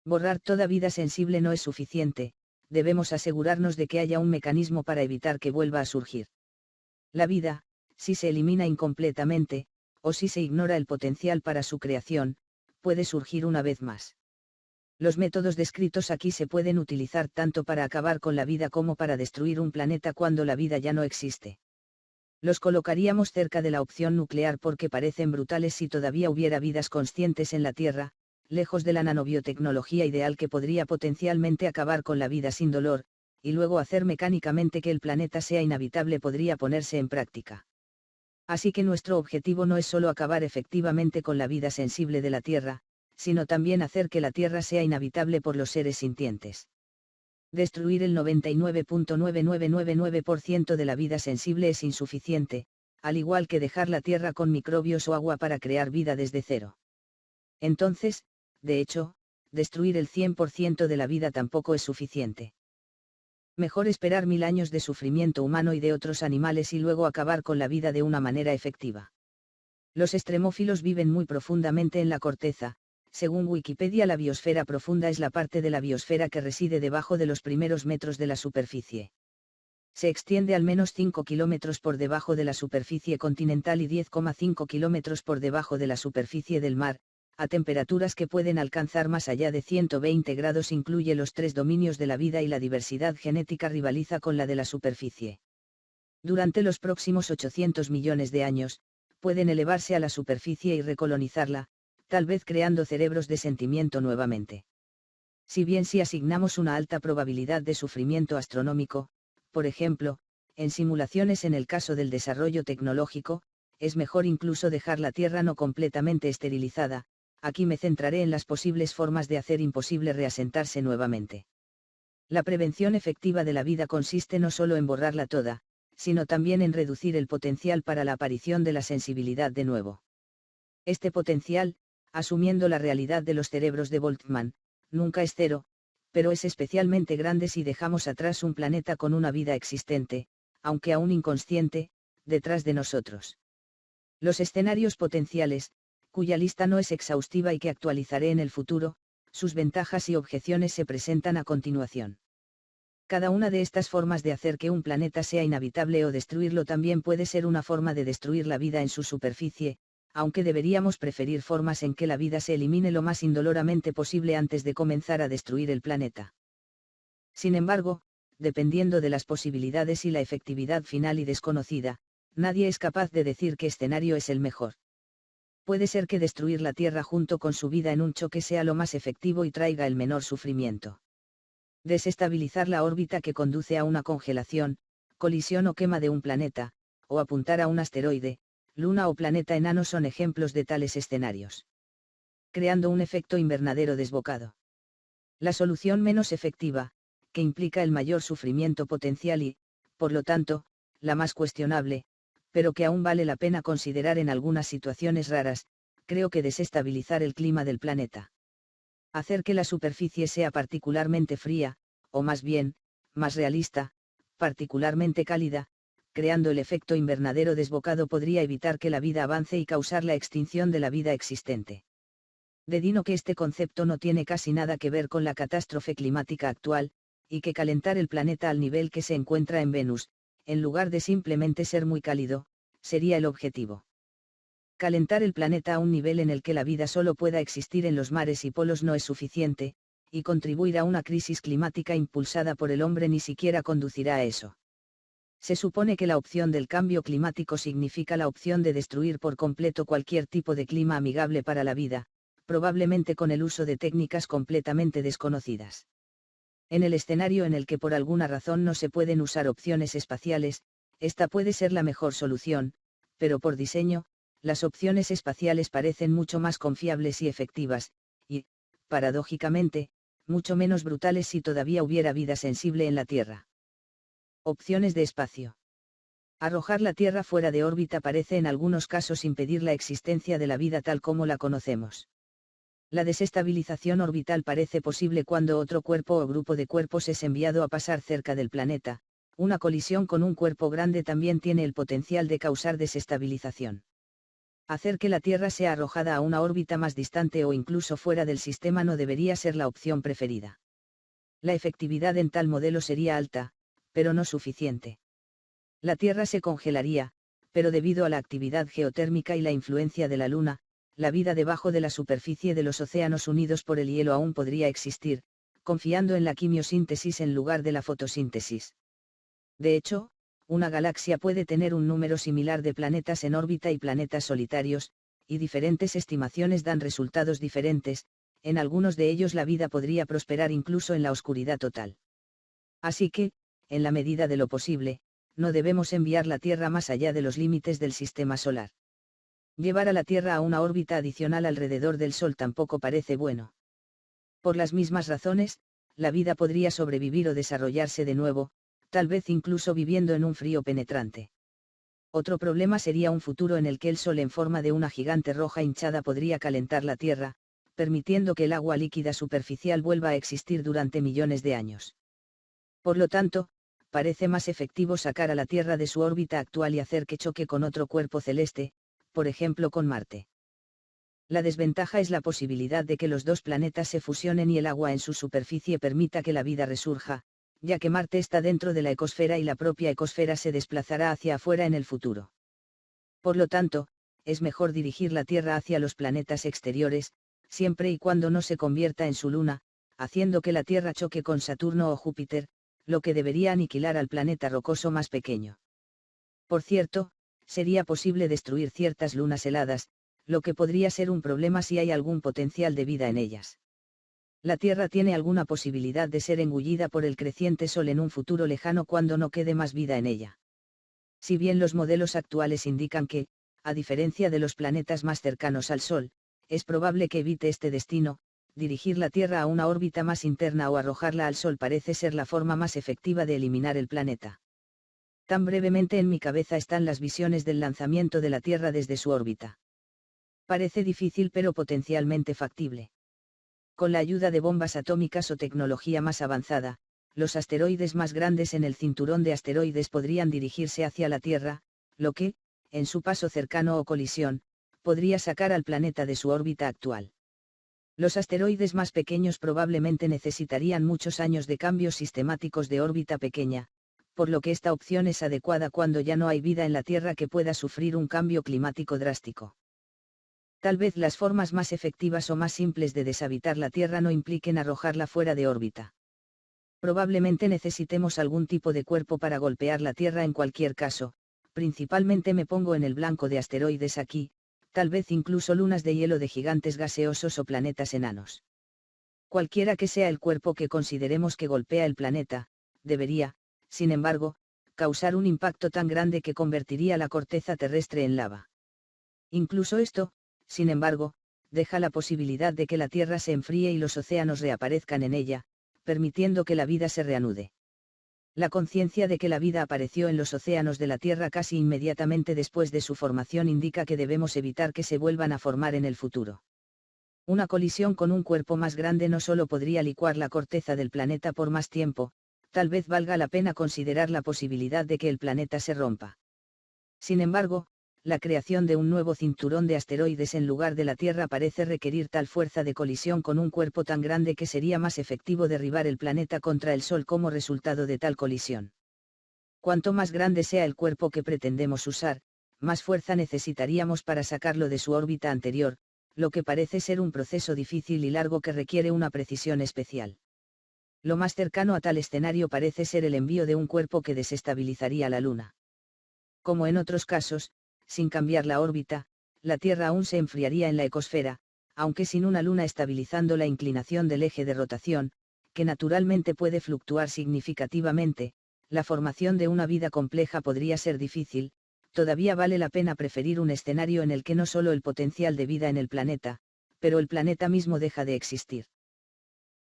Borrar toda vida sensible no es suficiente, debemos asegurarnos de que haya un mecanismo para evitar que vuelva a surgir. La vida, si se elimina incompletamente, o si se ignora el potencial para su creación, puede surgir una vez más. Los métodos descritos aquí se pueden utilizar tanto para acabar con la vida como para destruir un planeta cuando la vida ya no existe. Los colocaríamos cerca de la opción nuclear porque parecen brutales si todavía hubiera vidas conscientes en la Tierra, lejos de la nanobiotecnología ideal que podría potencialmente acabar con la vida sin dolor, y luego hacer mecánicamente que el planeta sea inhabitable podría ponerse en práctica. Así que nuestro objetivo no es solo acabar efectivamente con la vida sensible de la Tierra, sino también hacer que la Tierra sea inhabitable por los seres sintientes. Destruir el 99.9999% de la vida sensible es insuficiente, al igual que dejar la Tierra con microbios o agua para crear vida desde cero. Entonces, de hecho, destruir el 100% de la vida tampoco es suficiente. Mejor esperar 1000 años de sufrimiento humano y de otros animales y luego acabar con la vida de una manera efectiva. Los extremófilos viven muy profundamente en la corteza. Según Wikipedia, la biosfera profunda es la parte de la biosfera que reside debajo de los primeros metros de la superficie. Se extiende al menos 5 kilómetros por debajo de la superficie continental y 10,5 kilómetros por debajo de la superficie del mar, a temperaturas que pueden alcanzar más allá de 120 grados. Incluye los 3 dominios de la vida y la diversidad genética rivaliza con la de la superficie. Durante los próximos 800 millones de años, pueden elevarse a la superficie y recolonizarla, tal vez creando cerebros de sentimiento nuevamente. Si bien si asignamos una alta probabilidad de sufrimiento astronómico, por ejemplo, en simulaciones en el caso del desarrollo tecnológico, es mejor incluso dejar la Tierra no completamente esterilizada. Aquí me centraré en las posibles formas de hacer imposible reasentarse nuevamente. La prevención efectiva de la vida consiste no solo en borrarla toda, sino también en reducir el potencial para la aparición de la sensibilidad de nuevo. Este potencial, asumiendo la realidad de los cerebros de Boltzmann, nunca es cero, pero es especialmente grande si dejamos atrás un planeta con una vida existente, aunque aún inconsciente, detrás de nosotros. Los escenarios potenciales, cuya lista no es exhaustiva y que actualizaré en el futuro, sus ventajas y objeciones se presentan a continuación. Cada una de estas formas de hacer que un planeta sea inhabitable o destruirlo también puede ser una forma de destruir la vida en su superficie, aunque deberíamos preferir formas en que la vida se elimine lo más indoloramente posible antes de comenzar a destruir el planeta. Sin embargo, dependiendo de las posibilidades y la efectividad final y desconocida, nadie es capaz de decir qué escenario es el mejor. Puede ser que destruir la Tierra junto con su vida en un choque sea lo más efectivo y traiga el menor sufrimiento. Desestabilizar la órbita que conduce a una congelación, colisión o quema de un planeta, o apuntar a un asteroide, luna o planeta enano son ejemplos de tales escenarios. Creando un efecto invernadero desbocado. La solución menos efectiva, que implica el mayor sufrimiento potencial y, por lo tanto, la más cuestionable, pero que aún vale la pena considerar en algunas situaciones raras, creo que desestabilizar el clima del planeta. Hacer que la superficie sea particularmente fría, o más bien, más realista, particularmente cálida, creando el efecto invernadero desbocado podría evitar que la vida avance y causar la extinción de la vida existente. Dedino que este concepto no tiene casi nada que ver con la catástrofe climática actual, y que calentar el planeta al nivel que se encuentra en Venus, en lugar de simplemente ser muy cálido, sería el objetivo. Calentar el planeta a un nivel en el que la vida solo pueda existir en los mares y polos no es suficiente, y contribuir a una crisis climática impulsada por el hombre ni siquiera conducirá a eso. Se supone que la opción del cambio climático significa la opción de destruir por completo cualquier tipo de clima amigable para la vida, probablemente con el uso de técnicas completamente desconocidas. En el escenario en el que por alguna razón no se pueden usar opciones espaciales, esta puede ser la mejor solución, pero por diseño, las opciones espaciales parecen mucho más confiables y efectivas, y, paradójicamente, mucho menos brutales si todavía hubiera vida sensible en la Tierra. Opciones de espacio. Arrojar la Tierra fuera de órbita parece en algunos casos impedir la existencia de la vida tal como la conocemos. La desestabilización orbital parece posible cuando otro cuerpo o grupo de cuerpos es enviado a pasar cerca del planeta. Una colisión con un cuerpo grande también tiene el potencial de causar desestabilización. Hacer que la Tierra sea arrojada a una órbita más distante o incluso fuera del sistema no debería ser la opción preferida. La efectividad en tal modelo sería alta, pero no suficiente. La Tierra se congelaría, pero debido a la actividad geotérmica y la influencia de la Luna, la vida debajo de la superficie de los océanos unidos por el hielo aún podría existir, confiando en la quimiosíntesis en lugar de la fotosíntesis. De hecho, una galaxia puede tener un número similar de planetas en órbita y planetas solitarios, y diferentes estimaciones dan resultados diferentes. En algunos de ellos la vida podría prosperar incluso en la oscuridad total. Así que, en la medida de lo posible, no debemos enviar la Tierra más allá de los límites del sistema solar. Llevar a la Tierra a una órbita adicional alrededor del Sol tampoco parece bueno. Por las mismas razones, la vida podría sobrevivir o desarrollarse de nuevo, tal vez incluso viviendo en un frío penetrante. Otro problema sería un futuro en el que el Sol en forma de una gigante roja hinchada podría calentar la Tierra, permitiendo que el agua líquida superficial vuelva a existir durante millones de años. Por lo tanto, parece más efectivo sacar a la Tierra de su órbita actual y hacer que choque con otro cuerpo celeste, por ejemplo con Marte. La desventaja es la posibilidad de que los dos planetas se fusionen y el agua en su superficie permita que la vida resurja, ya que Marte está dentro de la ecosfera y la propia ecosfera se desplazará hacia afuera en el futuro. Por lo tanto, es mejor dirigir la Tierra hacia los planetas exteriores, siempre y cuando no se convierta en su luna, haciendo que la Tierra choque con Saturno o Júpiter, lo que debería aniquilar al planeta rocoso más pequeño. Por cierto, sería posible destruir ciertas lunas heladas, lo que podría ser un problema si hay algún potencial de vida en ellas. La Tierra tiene alguna posibilidad de ser engullida por el creciente Sol en un futuro lejano cuando no quede más vida en ella. Si bien los modelos actuales indican que, a diferencia de los planetas más cercanos al Sol, es probable que evite este destino, dirigir la Tierra a una órbita más interna o arrojarla al Sol parece ser la forma más efectiva de eliminar el planeta. Tan brevemente en mi cabeza están las visiones del lanzamiento de la Tierra desde su órbita. Parece difícil pero potencialmente factible. Con la ayuda de bombas atómicas o tecnología más avanzada, los asteroides más grandes en el cinturón de asteroides podrían dirigirse hacia la Tierra, lo que, en su paso cercano o colisión, podría sacar al planeta de su órbita actual. Los asteroides más pequeños probablemente necesitarían muchos años de cambios sistemáticos de órbita pequeña, por lo que esta opción es adecuada cuando ya no hay vida en la Tierra que pueda sufrir un cambio climático drástico. Tal vez las formas más efectivas o más simples de deshabitar la Tierra no impliquen arrojarla fuera de órbita. Probablemente necesitemos algún tipo de cuerpo para golpear la Tierra en cualquier caso, principalmente me pongo en el blanco de asteroides aquí, tal vez incluso lunas de hielo de gigantes gaseosos o planetas enanos. Cualquiera que sea el cuerpo que consideremos que golpea el planeta, debería, sin embargo, causar un impacto tan grande que convertiría la corteza terrestre en lava. Incluso esto, sin embargo, deja la posibilidad de que la Tierra se enfríe y los océanos reaparezcan en ella, permitiendo que la vida se reanude. La conciencia de que la vida apareció en los océanos de la Tierra casi inmediatamente después de su formación indica que debemos evitar que se vuelvan a formar en el futuro. Una colisión con un cuerpo más grande no solo podría licuar la corteza del planeta por más tiempo, tal vez valga la pena considerar la posibilidad de que el planeta se rompa. Sin embargo, la creación de un nuevo cinturón de asteroides en lugar de la Tierra parece requerir tal fuerza de colisión con un cuerpo tan grande que sería más efectivo derribar el planeta contra el Sol como resultado de tal colisión. Cuanto más grande sea el cuerpo que pretendemos usar, más fuerza necesitaríamos para sacarlo de su órbita anterior, lo que parece ser un proceso difícil y largo que requiere una precisión especial. Lo más cercano a tal escenario parece ser el envío de un cuerpo que desestabilizaría la Luna. Como en otros casos, sin cambiar la órbita, la Tierra aún se enfriaría en la ecosfera, aunque sin una Luna estabilizando la inclinación del eje de rotación, que naturalmente puede fluctuar significativamente. La formación de una vida compleja podría ser difícil. Todavía vale la pena preferir un escenario en el que no solo el potencial de vida en el planeta, pero el planeta mismo deja de existir.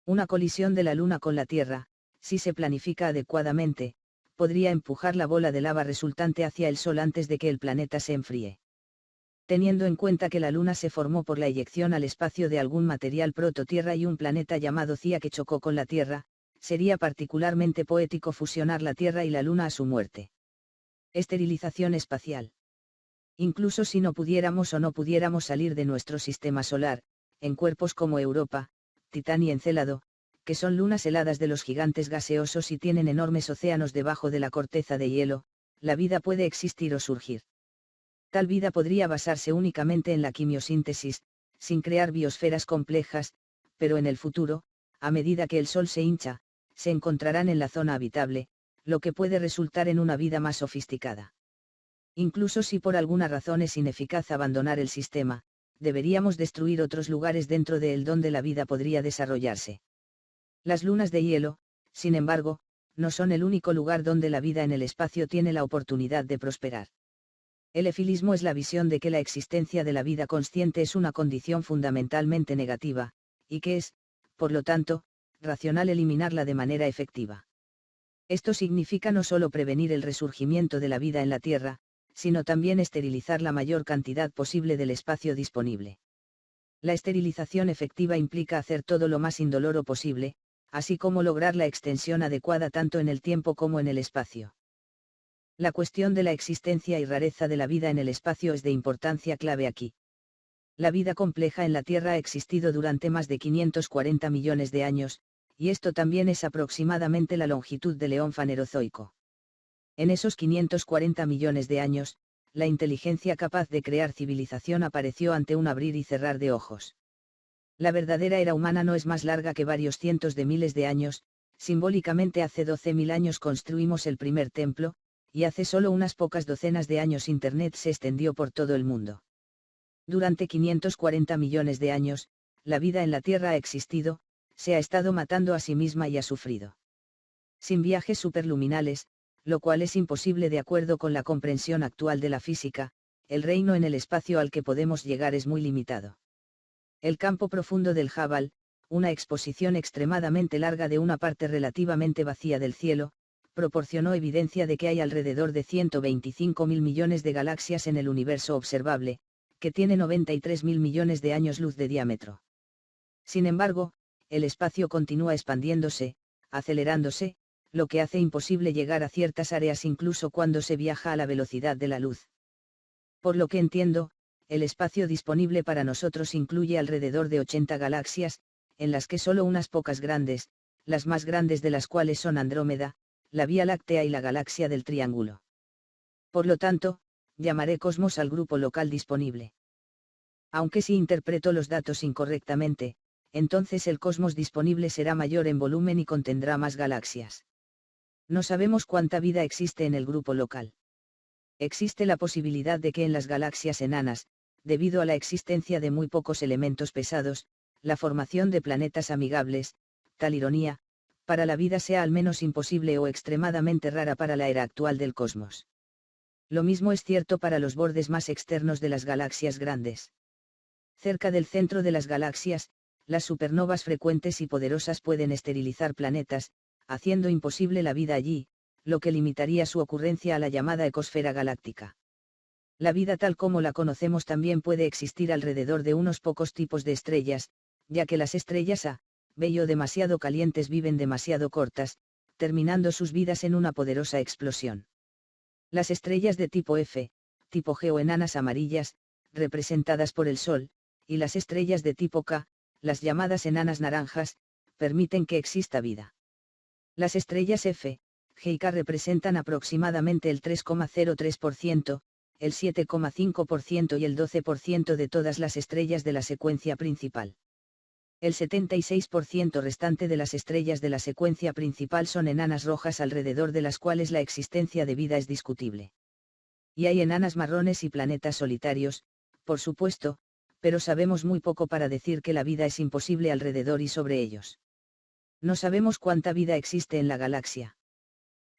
Una colisión de la Luna con la Tierra, si se planifica adecuadamente, podría empujar la bola de lava resultante hacia el Sol antes de que el planeta se enfríe. Teniendo en cuenta que la Luna se formó por la eyección al espacio de algún material prototierra y un planeta llamado Cía que chocó con la Tierra, sería particularmente poético fusionar la Tierra y la Luna a su muerte. Esterilización espacial. Incluso si no pudiéramos salir de nuestro sistema solar, en cuerpos como Europa, Titán y Encélado, que son lunas heladas de los gigantes gaseosos y tienen enormes océanos debajo de la corteza de hielo, la vida puede existir o surgir. Tal vida podría basarse únicamente en la quimiosíntesis, sin crear biosferas complejas, pero en el futuro, a medida que el Sol se hincha, se encontrarán en la zona habitable, lo que puede resultar en una vida más sofisticada. Incluso si por alguna razón es ineficaz abandonar el sistema, deberíamos destruir otros lugares dentro de él donde la vida podría desarrollarse. Las lunas de hielo, sin embargo, no son el único lugar donde la vida en el espacio tiene la oportunidad de prosperar. El efilismo es la visión de que la existencia de la vida consciente es una condición fundamentalmente negativa, y que es, por lo tanto, racional eliminarla de manera efectiva. Esto significa no solo prevenir el resurgimiento de la vida en la Tierra, sino también esterilizar la mayor cantidad posible del espacio disponible. La esterilización efectiva implica hacer todo lo más indoloro posible, así como lograr la extensión adecuada tanto en el tiempo como en el espacio. La cuestión de la existencia y rareza de la vida en el espacio es de importancia clave aquí. La vida compleja en la Tierra ha existido durante más de 540 millones de años, y esto también es aproximadamente la longitud del eón fanerozoico. En esos 540 millones de años, la inteligencia capaz de crear civilización apareció ante un abrir y cerrar de ojos. La verdadera era humana no es más larga que varios cientos de miles de años, simbólicamente hace 12.000 años construimos el primer templo, y hace solo unas pocas docenas de años Internet se extendió por todo el mundo. Durante 540 millones de años, la vida en la Tierra ha existido, se ha estado matando a sí misma y ha sufrido. Sin viajes superluminales, lo cual es imposible de acuerdo con la comprensión actual de la física, el reino en el espacio al que podemos llegar es muy limitado. El campo profundo del Hubble, una exposición extremadamente larga de una parte relativamente vacía del cielo, proporcionó evidencia de que hay alrededor de 125.000 millones de galaxias en el universo observable, que tiene 93.000 millones de años luz de diámetro. Sin embargo, el espacio continúa expandiéndose, acelerándose, lo que hace imposible llegar a ciertas áreas incluso cuando se viaja a la velocidad de la luz. Por lo que entiendo, el espacio disponible para nosotros incluye alrededor de 80 galaxias, en las que solo unas pocas grandes, las más grandes de las cuales son Andrómeda, la Vía Láctea y la galaxia del Triángulo. Por lo tanto, llamaré cosmos al grupo local disponible. Aunque si interpreto los datos incorrectamente, entonces el cosmos disponible será mayor en volumen y contendrá más galaxias. No sabemos cuánta vida existe en el grupo local. Existe la posibilidad de que en las galaxias enanas, debido a la existencia de muy pocos elementos pesados, la formación de planetas amigables, tal ironía, para la vida sea al menos imposible o extremadamente rara para la era actual del cosmos. Lo mismo es cierto para los bordes más externos de las galaxias grandes. Cerca del centro de las galaxias, las supernovas frecuentes y poderosas pueden esterilizar planetas, haciendo imposible la vida allí, lo que limitaría su ocurrencia a la llamada ecosfera galáctica. La vida tal como la conocemos también puede existir alrededor de unos pocos tipos de estrellas, ya que las estrellas A, B o demasiado calientes viven demasiado cortas, terminando sus vidas en una poderosa explosión. Las estrellas de tipo F, tipo G o enanas amarillas, representadas por el Sol, y las estrellas de tipo K, las llamadas enanas naranjas, permiten que exista vida. Las estrellas F, G y K representan aproximadamente el 3,03%, el 7,5% y el 12% de todas las estrellas de la secuencia principal. El 76% restante de las estrellas de la secuencia principal son enanas rojas alrededor de las cuales la existencia de vida es discutible. Y hay enanas marrones y planetas solitarios, por supuesto, pero sabemos muy poco para decir que la vida es imposible alrededor y sobre ellos. No sabemos cuánta vida existe en la galaxia.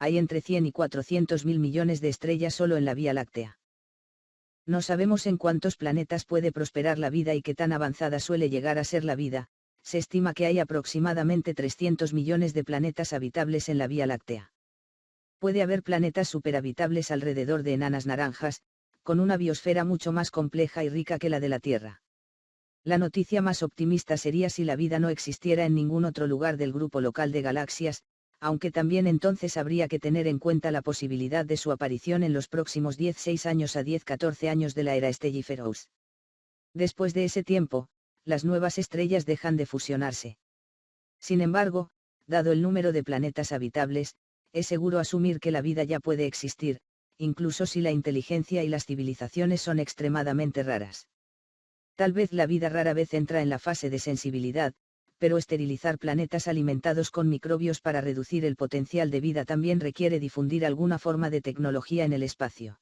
Hay entre 100 y 400.000 millones de estrellas solo en la Vía Láctea. No sabemos en cuántos planetas puede prosperar la vida y qué tan avanzada suele llegar a ser la vida. Se estima que hay aproximadamente 300 millones de planetas habitables en la Vía Láctea. Puede haber planetas superhabitables alrededor de enanas naranjas, con una biosfera mucho más compleja y rica que la de la Tierra. La noticia más optimista sería si la vida no existiera en ningún otro lugar del grupo local de galaxias, aunque también entonces habría que tener en cuenta la posibilidad de su aparición en los próximos 16 años a 10-14 años de la era Stelliferous. Después de ese tiempo, las nuevas estrellas dejan de fusionarse. Sin embargo, dado el número de planetas habitables, es seguro asumir que la vida ya puede existir, incluso si la inteligencia y las civilizaciones son extremadamente raras. Tal vez la vida rara vez entra en la fase de sensibilidad, pero esterilizar planetas alimentados con microbios para reducir el potencial de vida también requiere difundir alguna forma de tecnología en el espacio.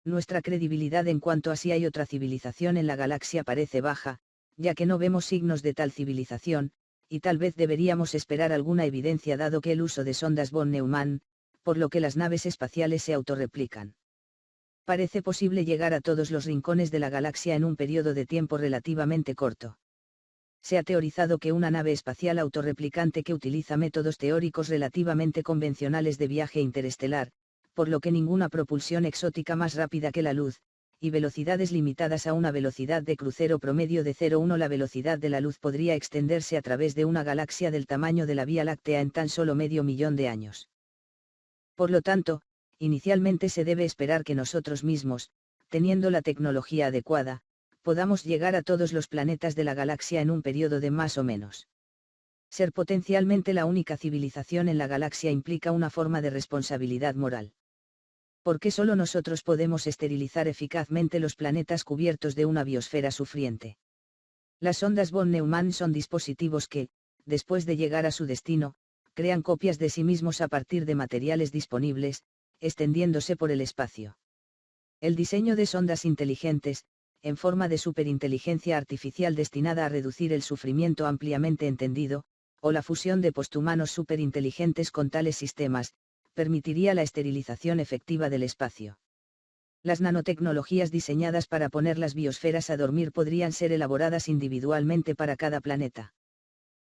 Nuestra credibilidad en cuanto a si hay otra civilización en la galaxia parece baja, ya que no vemos signos de tal civilización, y tal vez deberíamos esperar alguna evidencia dado que el uso de sondas von Neumann, por lo que las naves espaciales se autorreplican. Parece posible llegar a todos los rincones de la galaxia en un periodo de tiempo relativamente corto. Se ha teorizado que una nave espacial autorreplicante que utiliza métodos teóricos relativamente convencionales de viaje interestelar, por lo que ninguna propulsión exótica más rápida que la luz, y velocidades limitadas a una velocidad de crucero promedio de 0,1 la velocidad de la luz podría extenderse a través de una galaxia del tamaño de la Vía Láctea en tan solo medio millón de años. Por lo tanto, inicialmente se debe esperar que nosotros mismos, teniendo la tecnología adecuada, podamos llegar a todos los planetas de la galaxia en un periodo de más o menos. Ser potencialmente la única civilización en la galaxia implica una forma de responsabilidad moral. ¿Por qué solo nosotros podemos esterilizar eficazmente los planetas cubiertos de una biosfera sufriente? Las sondas von Neumann son dispositivos que, después de llegar a su destino, crean copias de sí mismos a partir de materiales disponibles, extendiéndose por el espacio. El diseño de sondas inteligentes, en forma de superinteligencia artificial destinada a reducir el sufrimiento ampliamente entendido, o la fusión de posthumanos superinteligentes con tales sistemas, permitiría la esterilización efectiva del espacio. Las nanotecnologías diseñadas para poner las biosferas a dormir podrían ser elaboradas individualmente para cada planeta.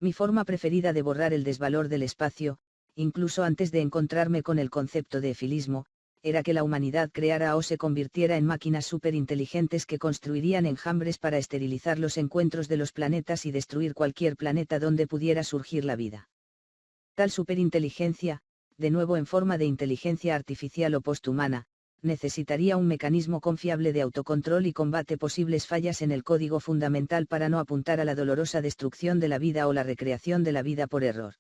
Mi forma preferida de borrar el desvalor del espacio, incluso antes de encontrarme con el concepto de efilismo, era que la humanidad creara o se convirtiera en máquinas superinteligentes que construirían enjambres para esterilizar los encuentros de los planetas y destruir cualquier planeta donde pudiera surgir la vida. Tal superinteligencia, de nuevo en forma de inteligencia artificial o posthumana, necesitaría un mecanismo confiable de autocontrol y combate posibles fallas en el código fundamental para no apuntar a la dolorosa destrucción de la vida o la recreación de la vida por error.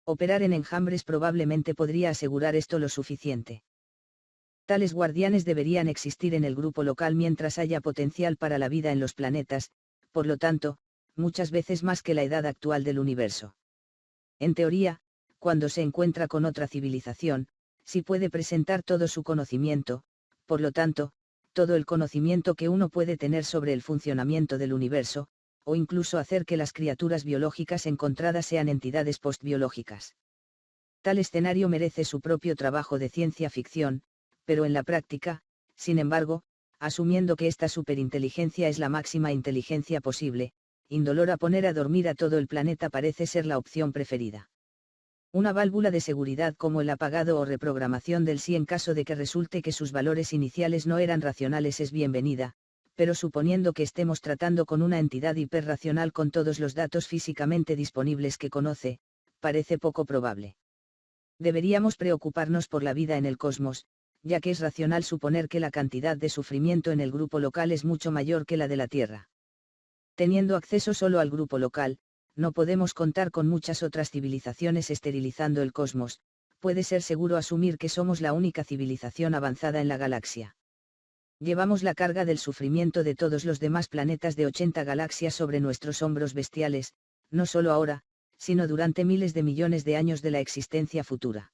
Operar en enjambres probablemente podría asegurar esto lo suficiente. Tales guardianes deberían existir en el grupo local mientras haya potencial para la vida en los planetas, por lo tanto, muchas veces más que la edad actual del universo. En teoría, cuando se encuentra con otra civilización, sí puede presentar todo su conocimiento, por lo tanto, todo el conocimiento que uno puede tener sobre el funcionamiento del universo, o incluso hacer que las criaturas biológicas encontradas sean entidades postbiológicas. Tal escenario merece su propio trabajo de ciencia ficción, pero en la práctica, sin embargo, asumiendo que esta superinteligencia es la máxima inteligencia posible, indolora poner a dormir a todo el planeta parece ser la opción preferida. Una válvula de seguridad como el apagado o reprogramación del sí en caso de que resulte que sus valores iniciales no eran racionales es bienvenida, pero suponiendo que estemos tratando con una entidad hiperracional con todos los datos físicamente disponibles que conoce, parece poco probable. Deberíamos preocuparnos por la vida en el cosmos, ya que es racional suponer que la cantidad de sufrimiento en el grupo local es mucho mayor que la de la Tierra. Teniendo acceso solo al grupo local, no podemos contar con muchas otras civilizaciones esterilizando el cosmos, puede ser seguro asumir que somos la única civilización avanzada en la galaxia. Llevamos la carga del sufrimiento de todos los demás planetas de 80 galaxias sobre nuestros hombros bestiales, no solo ahora, sino durante miles de millones de años de la existencia futura.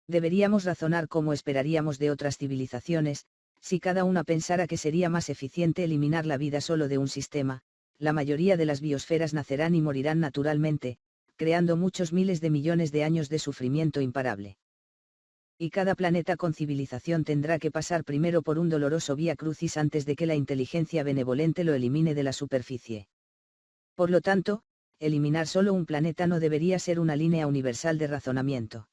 Deberíamos razonar como esperaríamos de otras civilizaciones, si cada una pensara que sería más eficiente eliminar la vida solo de un sistema, la mayoría de las biosferas nacerán y morirán naturalmente, creando muchos miles de millones de años de sufrimiento imparable. Y cada planeta con civilización tendrá que pasar primero por un doloroso vía crucis antes de que la inteligencia benevolente lo elimine de la superficie. Por lo tanto, eliminar solo un planeta no debería ser una línea universal de razonamiento.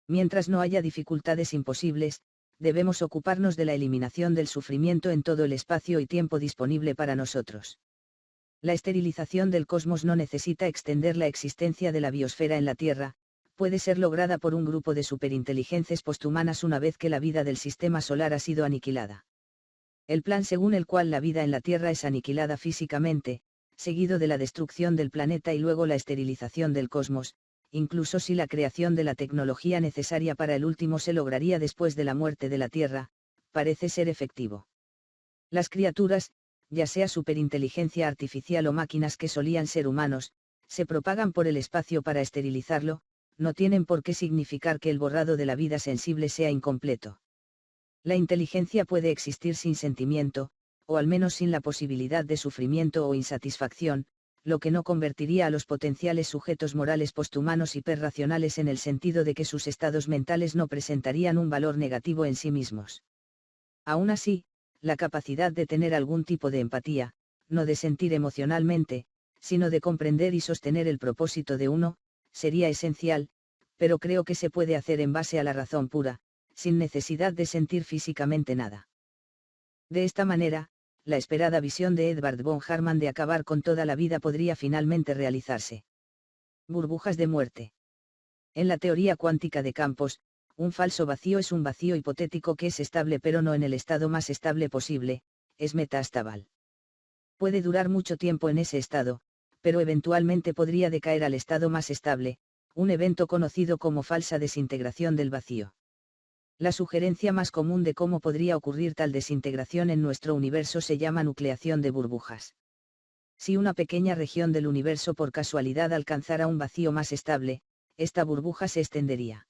Mientras no haya dificultades imposibles, debemos ocuparnos de la eliminación del sufrimiento en todo el espacio y tiempo disponible para nosotros. La esterilización del cosmos no necesita extender la existencia de la biosfera en la Tierra, puede ser lograda por un grupo de superinteligencias posthumanas una vez que la vida del sistema solar ha sido aniquilada. El plan según el cual la vida en la Tierra es aniquilada físicamente, seguido de la destrucción del planeta y luego la esterilización del cosmos, incluso si la creación de la tecnología necesaria para el último se lograría después de la muerte de la Tierra, parece ser efectivo. Las criaturas, ya sea superinteligencia artificial o máquinas que solían ser humanos, se propagan por el espacio para esterilizarlo, no tienen por qué significar que el borrado de la vida sensible sea incompleto. La inteligencia puede existir sin sentimiento, o al menos sin la posibilidad de sufrimiento o insatisfacción, lo que no convertiría a los potenciales sujetos morales posthumanos hiperracionales en el sentido de que sus estados mentales no presentarían un valor negativo en sí mismos. Aún así, la capacidad de tener algún tipo de empatía, no de sentir emocionalmente, sino de comprender y sostener el propósito de uno, sería esencial, pero creo que se puede hacer en base a la razón pura, sin necesidad de sentir físicamente nada. De esta manera, la esperada visión de Edvard von Hartmann de acabar con toda la vida podría finalmente realizarse. Burbujas de muerte. En la teoría cuántica de campos, un falso vacío es un vacío hipotético que es estable pero no en el estado más estable posible, es metastable. Puede durar mucho tiempo en ese estado, pero eventualmente podría decaer al estado más estable, un evento conocido como falsa desintegración del vacío. La sugerencia más común de cómo podría ocurrir tal desintegración en nuestro universo se llama nucleación de burbujas. Si una pequeña región del universo por casualidad alcanzara un vacío más estable, esta burbuja se extendería.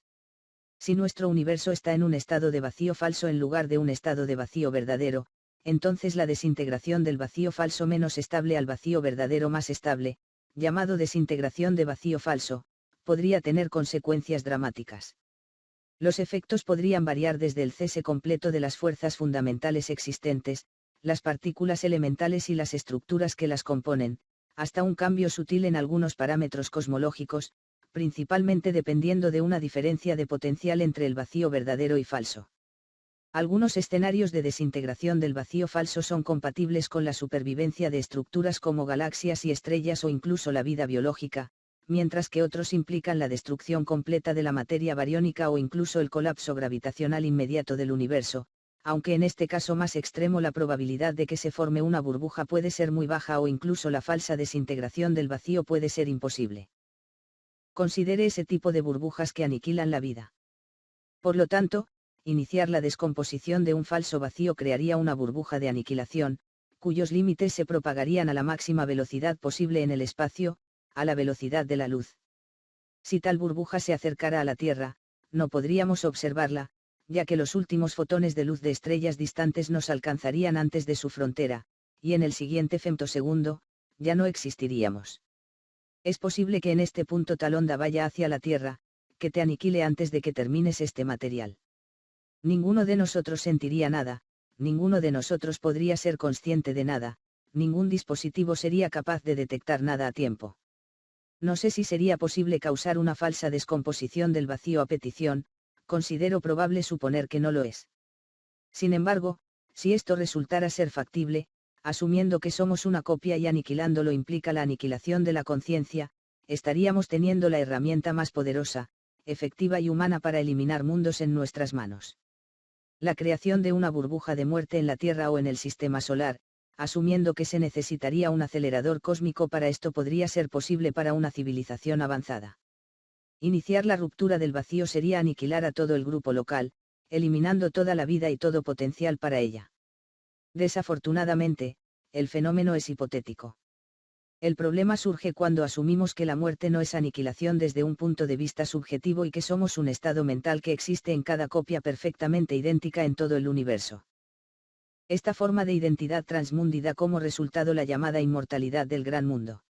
Si nuestro universo está en un estado de vacío falso en lugar de un estado de vacío verdadero, entonces la desintegración del vacío falso menos estable al vacío verdadero más estable, llamado desintegración de vacío falso, podría tener consecuencias dramáticas. Los efectos podrían variar desde el cese completo de las fuerzas fundamentales existentes, las partículas elementales y las estructuras que las componen, hasta un cambio sutil en algunos parámetros cosmológicos, principalmente dependiendo de una diferencia de potencial entre el vacío verdadero y falso. Algunos escenarios de desintegración del vacío falso son compatibles con la supervivencia de estructuras como galaxias y estrellas o incluso la vida biológica, mientras que otros implican la destrucción completa de la materia bariónica o incluso el colapso gravitacional inmediato del universo, aunque en este caso más extremo la probabilidad de que se forme una burbuja puede ser muy baja o incluso la falsa desintegración del vacío puede ser imposible. Considere ese tipo de burbujas que aniquilan la vida. Por lo tanto, iniciar la descomposición de un falso vacío crearía una burbuja de aniquilación, cuyos límites se propagarían a la máxima velocidad posible en el espacio, a la velocidad de la luz. Si tal burbuja se acercara a la Tierra, no podríamos observarla, ya que los últimos fotones de luz de estrellas distantes nos alcanzarían antes de su frontera, y en el siguiente femtosegundo, ya no existiríamos. Es posible que en este punto tal onda vaya hacia la Tierra, que te aniquile antes de que termines este material. Ninguno de nosotros sentiría nada, ninguno de nosotros podría ser consciente de nada, ningún dispositivo sería capaz de detectar nada a tiempo. No sé si sería posible causar una falsa descomposición del vacío a petición, considero probable suponer que no lo es. Sin embargo, si esto resultara ser factible, asumiendo que somos una copia y aniquilándolo implica la aniquilación de la conciencia, estaríamos teniendo la herramienta más poderosa, efectiva y humana para eliminar mundos en nuestras manos. La creación de una burbuja de muerte en la Tierra o en el sistema solar, asumiendo que se necesitaría un acelerador cósmico para esto, podría ser posible para una civilización avanzada. Iniciar la ruptura del vacío sería aniquilar a todo el grupo local, eliminando toda la vida y todo potencial para ella. Desafortunadamente, el fenómeno es hipotético. El problema surge cuando asumimos que la muerte no es aniquilación desde un punto de vista subjetivo y que somos un estado mental que existe en cada copia perfectamente idéntica en todo el universo. Esta forma de identidad transmundi da como resultado la llamada inmortalidad del gran mundo.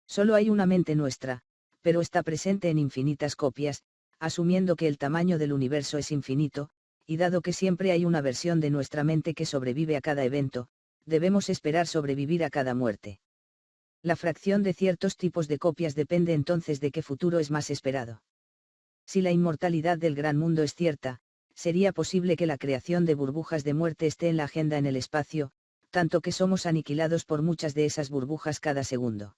Solo hay una mente nuestra, pero está presente en infinitas copias, asumiendo que el tamaño del universo es infinito, y dado que siempre hay una versión de nuestra mente que sobrevive a cada evento, debemos esperar sobrevivir a cada muerte. La fracción de ciertos tipos de copias depende entonces de qué futuro es más esperado. Si la inmortalidad del gran mundo es cierta, sería posible que la creación de burbujas de muerte esté en la agenda en el espacio, tanto que somos aniquilados por muchas de esas burbujas cada segundo.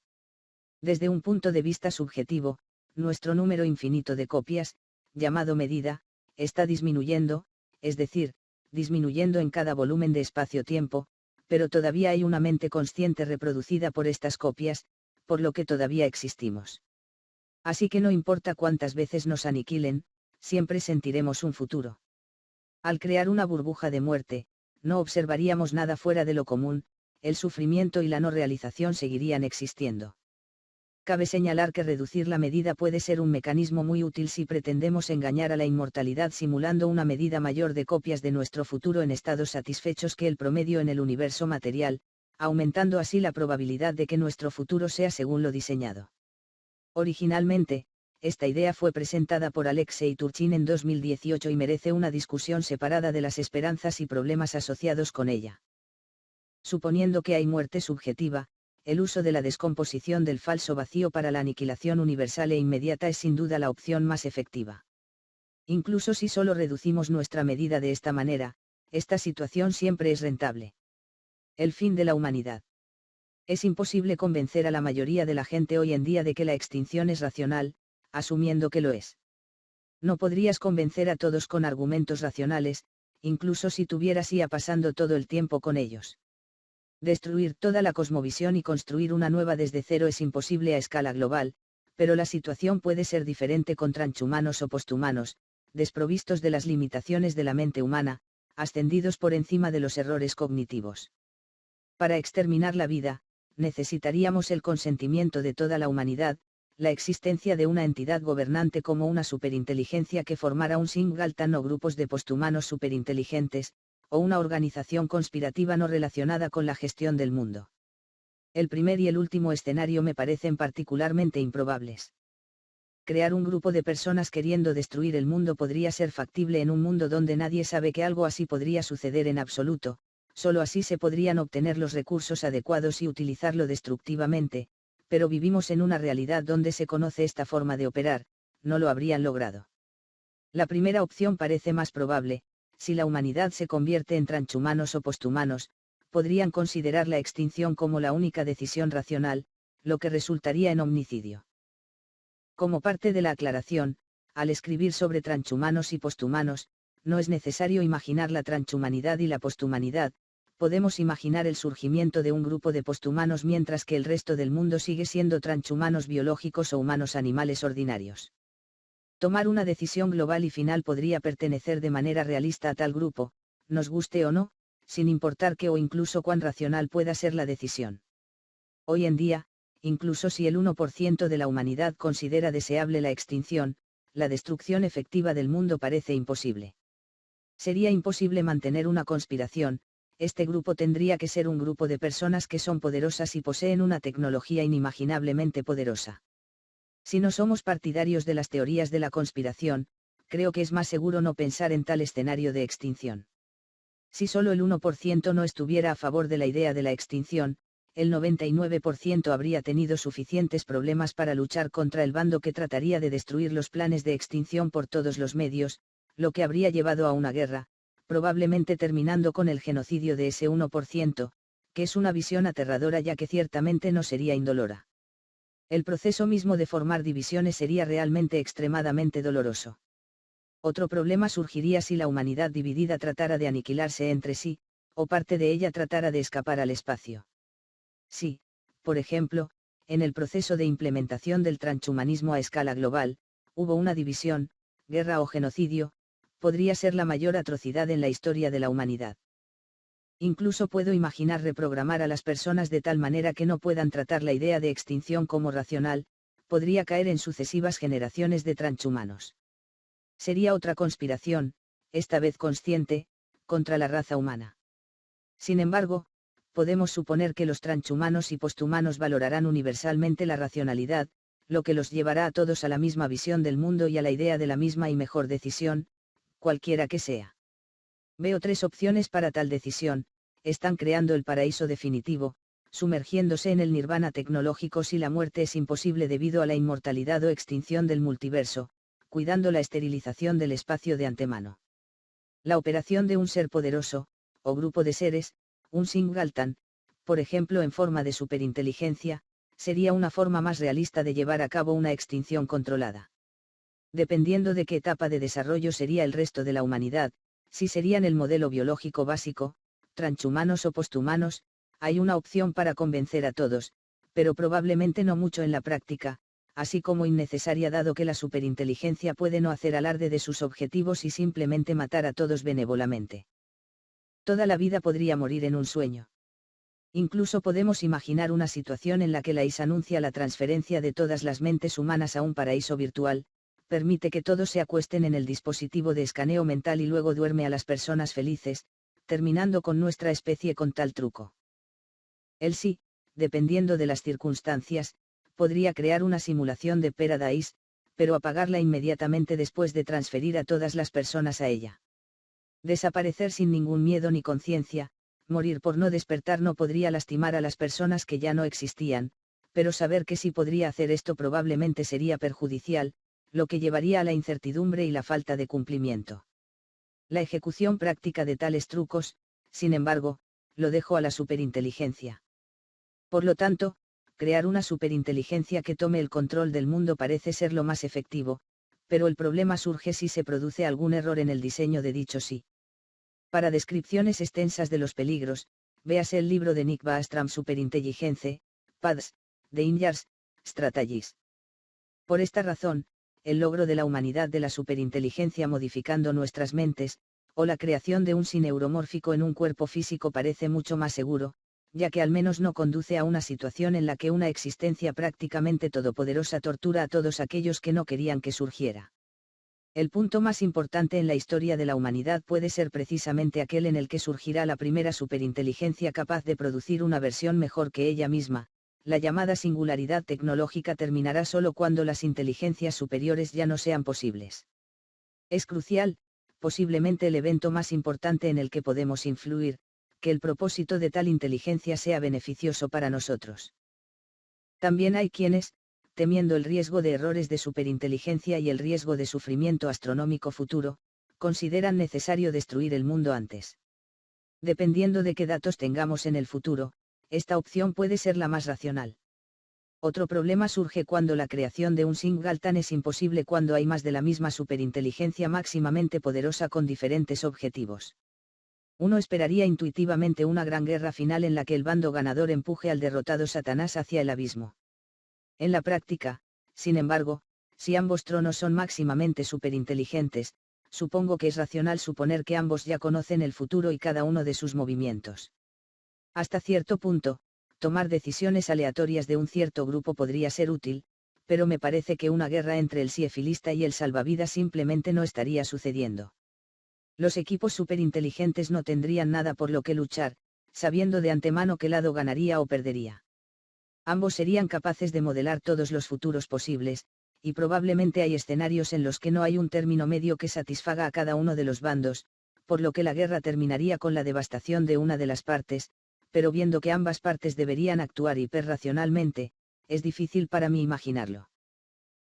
Desde un punto de vista subjetivo, nuestro número infinito de copias, llamado medida, está disminuyendo, es decir, disminuyendo en cada volumen de espacio-tiempo, pero todavía hay una mente consciente reproducida por estas copias, por lo que todavía existimos. Así que no importa cuántas veces nos aniquilen, siempre sentiremos un futuro. Al crear una burbuja de muerte, no observaríamos nada fuera de lo común, el sufrimiento y la no realización seguirían existiendo. Cabe señalar que reducir la medida puede ser un mecanismo muy útil si pretendemos engañar a la inmortalidad simulando una medida mayor de copias de nuestro futuro en estados satisfechos que el promedio en el universo material, aumentando así la probabilidad de que nuestro futuro sea según lo diseñado. Originalmente, esta idea fue presentada por Alexei Turchin en 2018 y merece una discusión separada de las esperanzas y problemas asociados con ella. Suponiendo que hay muerte subjetiva, el uso de la descomposición del falso vacío para la aniquilación universal e inmediata es sin duda la opción más efectiva. Incluso si solo reducimos nuestra medida de esta manera, esta situación siempre es rentable. El fin de la humanidad. Es imposible convencer a la mayoría de la gente hoy en día de que la extinción es racional, asumiendo que lo es. No podrías convencer a todos con argumentos racionales, incluso si tuvieras IA pasando todo el tiempo con ellos. Destruir toda la cosmovisión y construir una nueva desde cero es imposible a escala global, pero la situación puede ser diferente con transhumanos o posthumanos, desprovistos de las limitaciones de la mente humana, ascendidos por encima de los errores cognitivos. Para exterminar la vida, necesitaríamos el consentimiento de toda la humanidad, la existencia de una entidad gobernante como una superinteligencia que formara un singleton o grupos de posthumanos superinteligentes, o una organización conspirativa no relacionada con la gestión del mundo. El primer y el último escenario me parecen particularmente improbables. Crear un grupo de personas queriendo destruir el mundo podría ser factible en un mundo donde nadie sabe que algo así podría suceder en absoluto, solo así se podrían obtener los recursos adecuados y utilizarlo destructivamente, pero vivimos en una realidad donde se conoce esta forma de operar, no lo habrían logrado. La primera opción parece más probable. Si la humanidad se convierte en transhumanos o posthumanos, podrían considerar la extinción como la única decisión racional, lo que resultaría en homicidio. Como parte de la aclaración, al escribir sobre transhumanos y posthumanos, no es necesario imaginar la transhumanidad y la posthumanidad, podemos imaginar el surgimiento de un grupo de posthumanos mientras que el resto del mundo sigue siendo transhumanos biológicos o humanos animales ordinarios. Tomar una decisión global y final podría pertenecer de manera realista a tal grupo, nos guste o no, sin importar qué o incluso cuán racional pueda ser la decisión. Hoy en día, incluso si el 1% de la humanidad considera deseable la extinción, la destrucción efectiva del mundo parece imposible. Sería imposible mantener una conspiración, este grupo tendría que ser un grupo de personas que son poderosas y poseen una tecnología inimaginablemente poderosa. Si no somos partidarios de las teorías de la conspiración, creo que es más seguro no pensar en tal escenario de extinción. Si solo el 1% no estuviera a favor de la idea de la extinción, el 99% habría tenido suficientes problemas para luchar contra el bando que trataría de destruir los planes de extinción por todos los medios, lo que habría llevado a una guerra, probablemente terminando con el genocidio de ese 1%, que es una visión aterradora ya que ciertamente no sería indolora. El proceso mismo de formar divisiones sería realmente extremadamente doloroso. Otro problema surgiría si la humanidad dividida tratara de aniquilarse entre sí, o parte de ella tratara de escapar al espacio. Si, por ejemplo, en el proceso de implementación del transhumanismo a escala global, hubo una división, guerra o genocidio, podría ser la mayor atrocidad en la historia de la humanidad. Incluso puedo imaginar reprogramar a las personas de tal manera que no puedan tratar la idea de extinción como racional, podría caer en sucesivas generaciones de transhumanos. Sería otra conspiración, esta vez consciente, contra la raza humana. Sin embargo, podemos suponer que los transhumanos y posthumanos valorarán universalmente la racionalidad, lo que los llevará a todos a la misma visión del mundo y a la idea de la misma y mejor decisión, cualquiera que sea. Veo tres opciones para tal decisión: están creando el paraíso definitivo, sumergiéndose en el nirvana tecnológico si la muerte es imposible debido a la inmortalidad o extinción del multiverso, cuidando la esterilización del espacio de antemano. La operación de un ser poderoso, o grupo de seres, un singleton, por ejemplo en forma de superinteligencia, sería una forma más realista de llevar a cabo una extinción controlada. Dependiendo de qué etapa de desarrollo sería el resto de la humanidad, si serían el modelo biológico básico, transhumanos o posthumanos, hay una opción para convencer a todos, pero probablemente no mucho en la práctica, así como innecesaria dado que la superinteligencia puede no hacer alarde de sus objetivos y simplemente matar a todos benévolamente. Toda la vida podría morir en un sueño. Incluso podemos imaginar una situación en la que la IS anuncia la transferencia de todas las mentes humanas a un paraíso virtual, permite que todos se acuesten en el dispositivo de escaneo mental y luego duerme a las personas felices, terminando con nuestra especie con tal truco. Él sí, dependiendo de las circunstancias, podría crear una simulación de Paradise, pero apagarla inmediatamente después de transferir a todas las personas a ella. Desaparecer sin ningún miedo ni conciencia, morir por no despertar no podría lastimar a las personas que ya no existían, pero saber que sí podría hacer esto probablemente sería perjudicial, lo que llevaría a la incertidumbre y la falta de cumplimiento. La ejecución práctica de tales trucos, sin embargo, lo dejo a la superinteligencia. Por lo tanto, crear una superinteligencia que tome el control del mundo parece ser lo más efectivo, pero el problema surge si se produce algún error en el diseño de dicho sí. Para descripciones extensas de los peligros, véase el libro de Nick Bostrom Superintelligence, Paths, Dangers, Strategies. Por esta razón, el logro de la humanidad de la superinteligencia modificando nuestras mentes, o la creación de un sí neuromórfico en un cuerpo físico parece mucho más seguro, ya que al menos no conduce a una situación en la que una existencia prácticamente todopoderosa tortura a todos aquellos que no querían que surgiera. El punto más importante en la historia de la humanidad puede ser precisamente aquel en el que surgirá la primera superinteligencia capaz de producir una versión mejor que ella misma. La llamada singularidad tecnológica terminará solo cuando las inteligencias superiores ya no sean posibles. Es crucial, posiblemente el evento más importante en el que podemos influir, que el propósito de tal inteligencia sea beneficioso para nosotros. También hay quienes, temiendo el riesgo de errores de superinteligencia y el riesgo de sufrimiento astronómico futuro, consideran necesario destruir el mundo antes. Dependiendo de qué datos tengamos en el futuro, esta opción puede ser la más racional. Otro problema surge cuando la creación de un singleton es imposible cuando hay más de la misma superinteligencia máximamente poderosa con diferentes objetivos. Uno esperaría intuitivamente una gran guerra final en la que el bando ganador empuje al derrotado Satanás hacia el abismo. En la práctica, sin embargo, si ambos tronos son máximamente superinteligentes, supongo que es racional suponer que ambos ya conocen el futuro y cada uno de sus movimientos. Hasta cierto punto, tomar decisiones aleatorias de un cierto grupo podría ser útil, pero me parece que una guerra entre el siefilista y el salvavidas simplemente no estaría sucediendo. Los equipos superinteligentes no tendrían nada por lo que luchar, sabiendo de antemano qué lado ganaría o perdería. Ambos serían capaces de modelar todos los futuros posibles, y probablemente hay escenarios en los que no hay un término medio que satisfaga a cada uno de los bandos, por lo que la guerra terminaría con la devastación de una de las partes, pero viendo que ambas partes deberían actuar hiperracionalmente, es difícil para mí imaginarlo.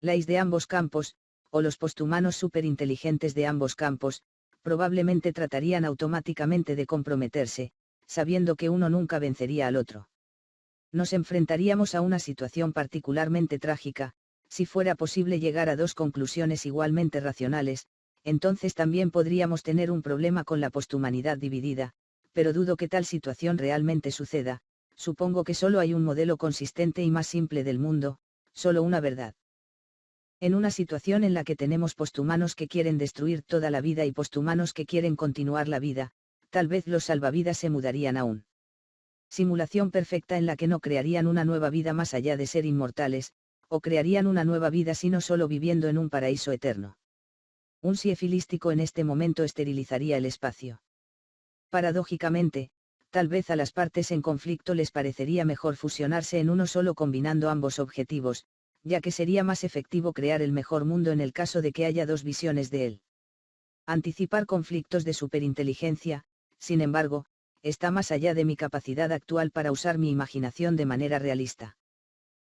Las de ambos campos, o los posthumanos superinteligentes de ambos campos, probablemente tratarían automáticamente de comprometerse, sabiendo que uno nunca vencería al otro. Nos enfrentaríamos a una situación particularmente trágica, si fuera posible llegar a dos conclusiones igualmente racionales, entonces también podríamos tener un problema con la posthumanidad dividida, pero dudo que tal situación realmente suceda. Supongo que solo hay un modelo consistente y más simple del mundo, solo una verdad. En una situación en la que tenemos posthumanos que quieren destruir toda la vida y posthumanos que quieren continuar la vida, tal vez los salvavidas se mudarían a un simulación perfecta en la que no crearían una nueva vida más allá de ser inmortales, o crearían una nueva vida sino solo viviendo en un paraíso eterno. Un siefilístico en este momento esterilizaría el espacio. Paradójicamente, tal vez a las partes en conflicto les parecería mejor fusionarse en uno solo combinando ambos objetivos, ya que sería más efectivo crear el mejor mundo en el caso de que haya dos visiones de él. Anticipar conflictos de superinteligencia, sin embargo, está más allá de mi capacidad actual para usar mi imaginación de manera realista.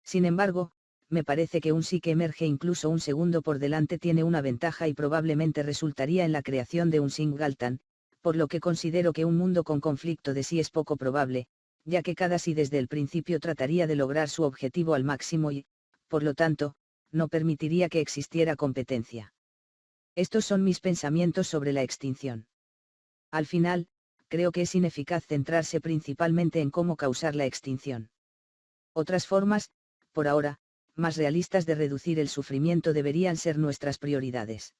Sin embargo, me parece que un sí que emerge incluso un segundo por delante tiene una ventaja y probablemente resultaría en la creación de un singleton, por lo que considero que un mundo con conflicto de sí es poco probable, ya que cada sí desde el principio trataría de lograr su objetivo al máximo y, por lo tanto, no permitiría que existiera competencia. Estos son mis pensamientos sobre la extinción. Al final, creo que es ineficaz centrarse principalmente en cómo causar la extinción. Otras formas, por ahora, más realistas de reducir el sufrimiento deberían ser nuestras prioridades.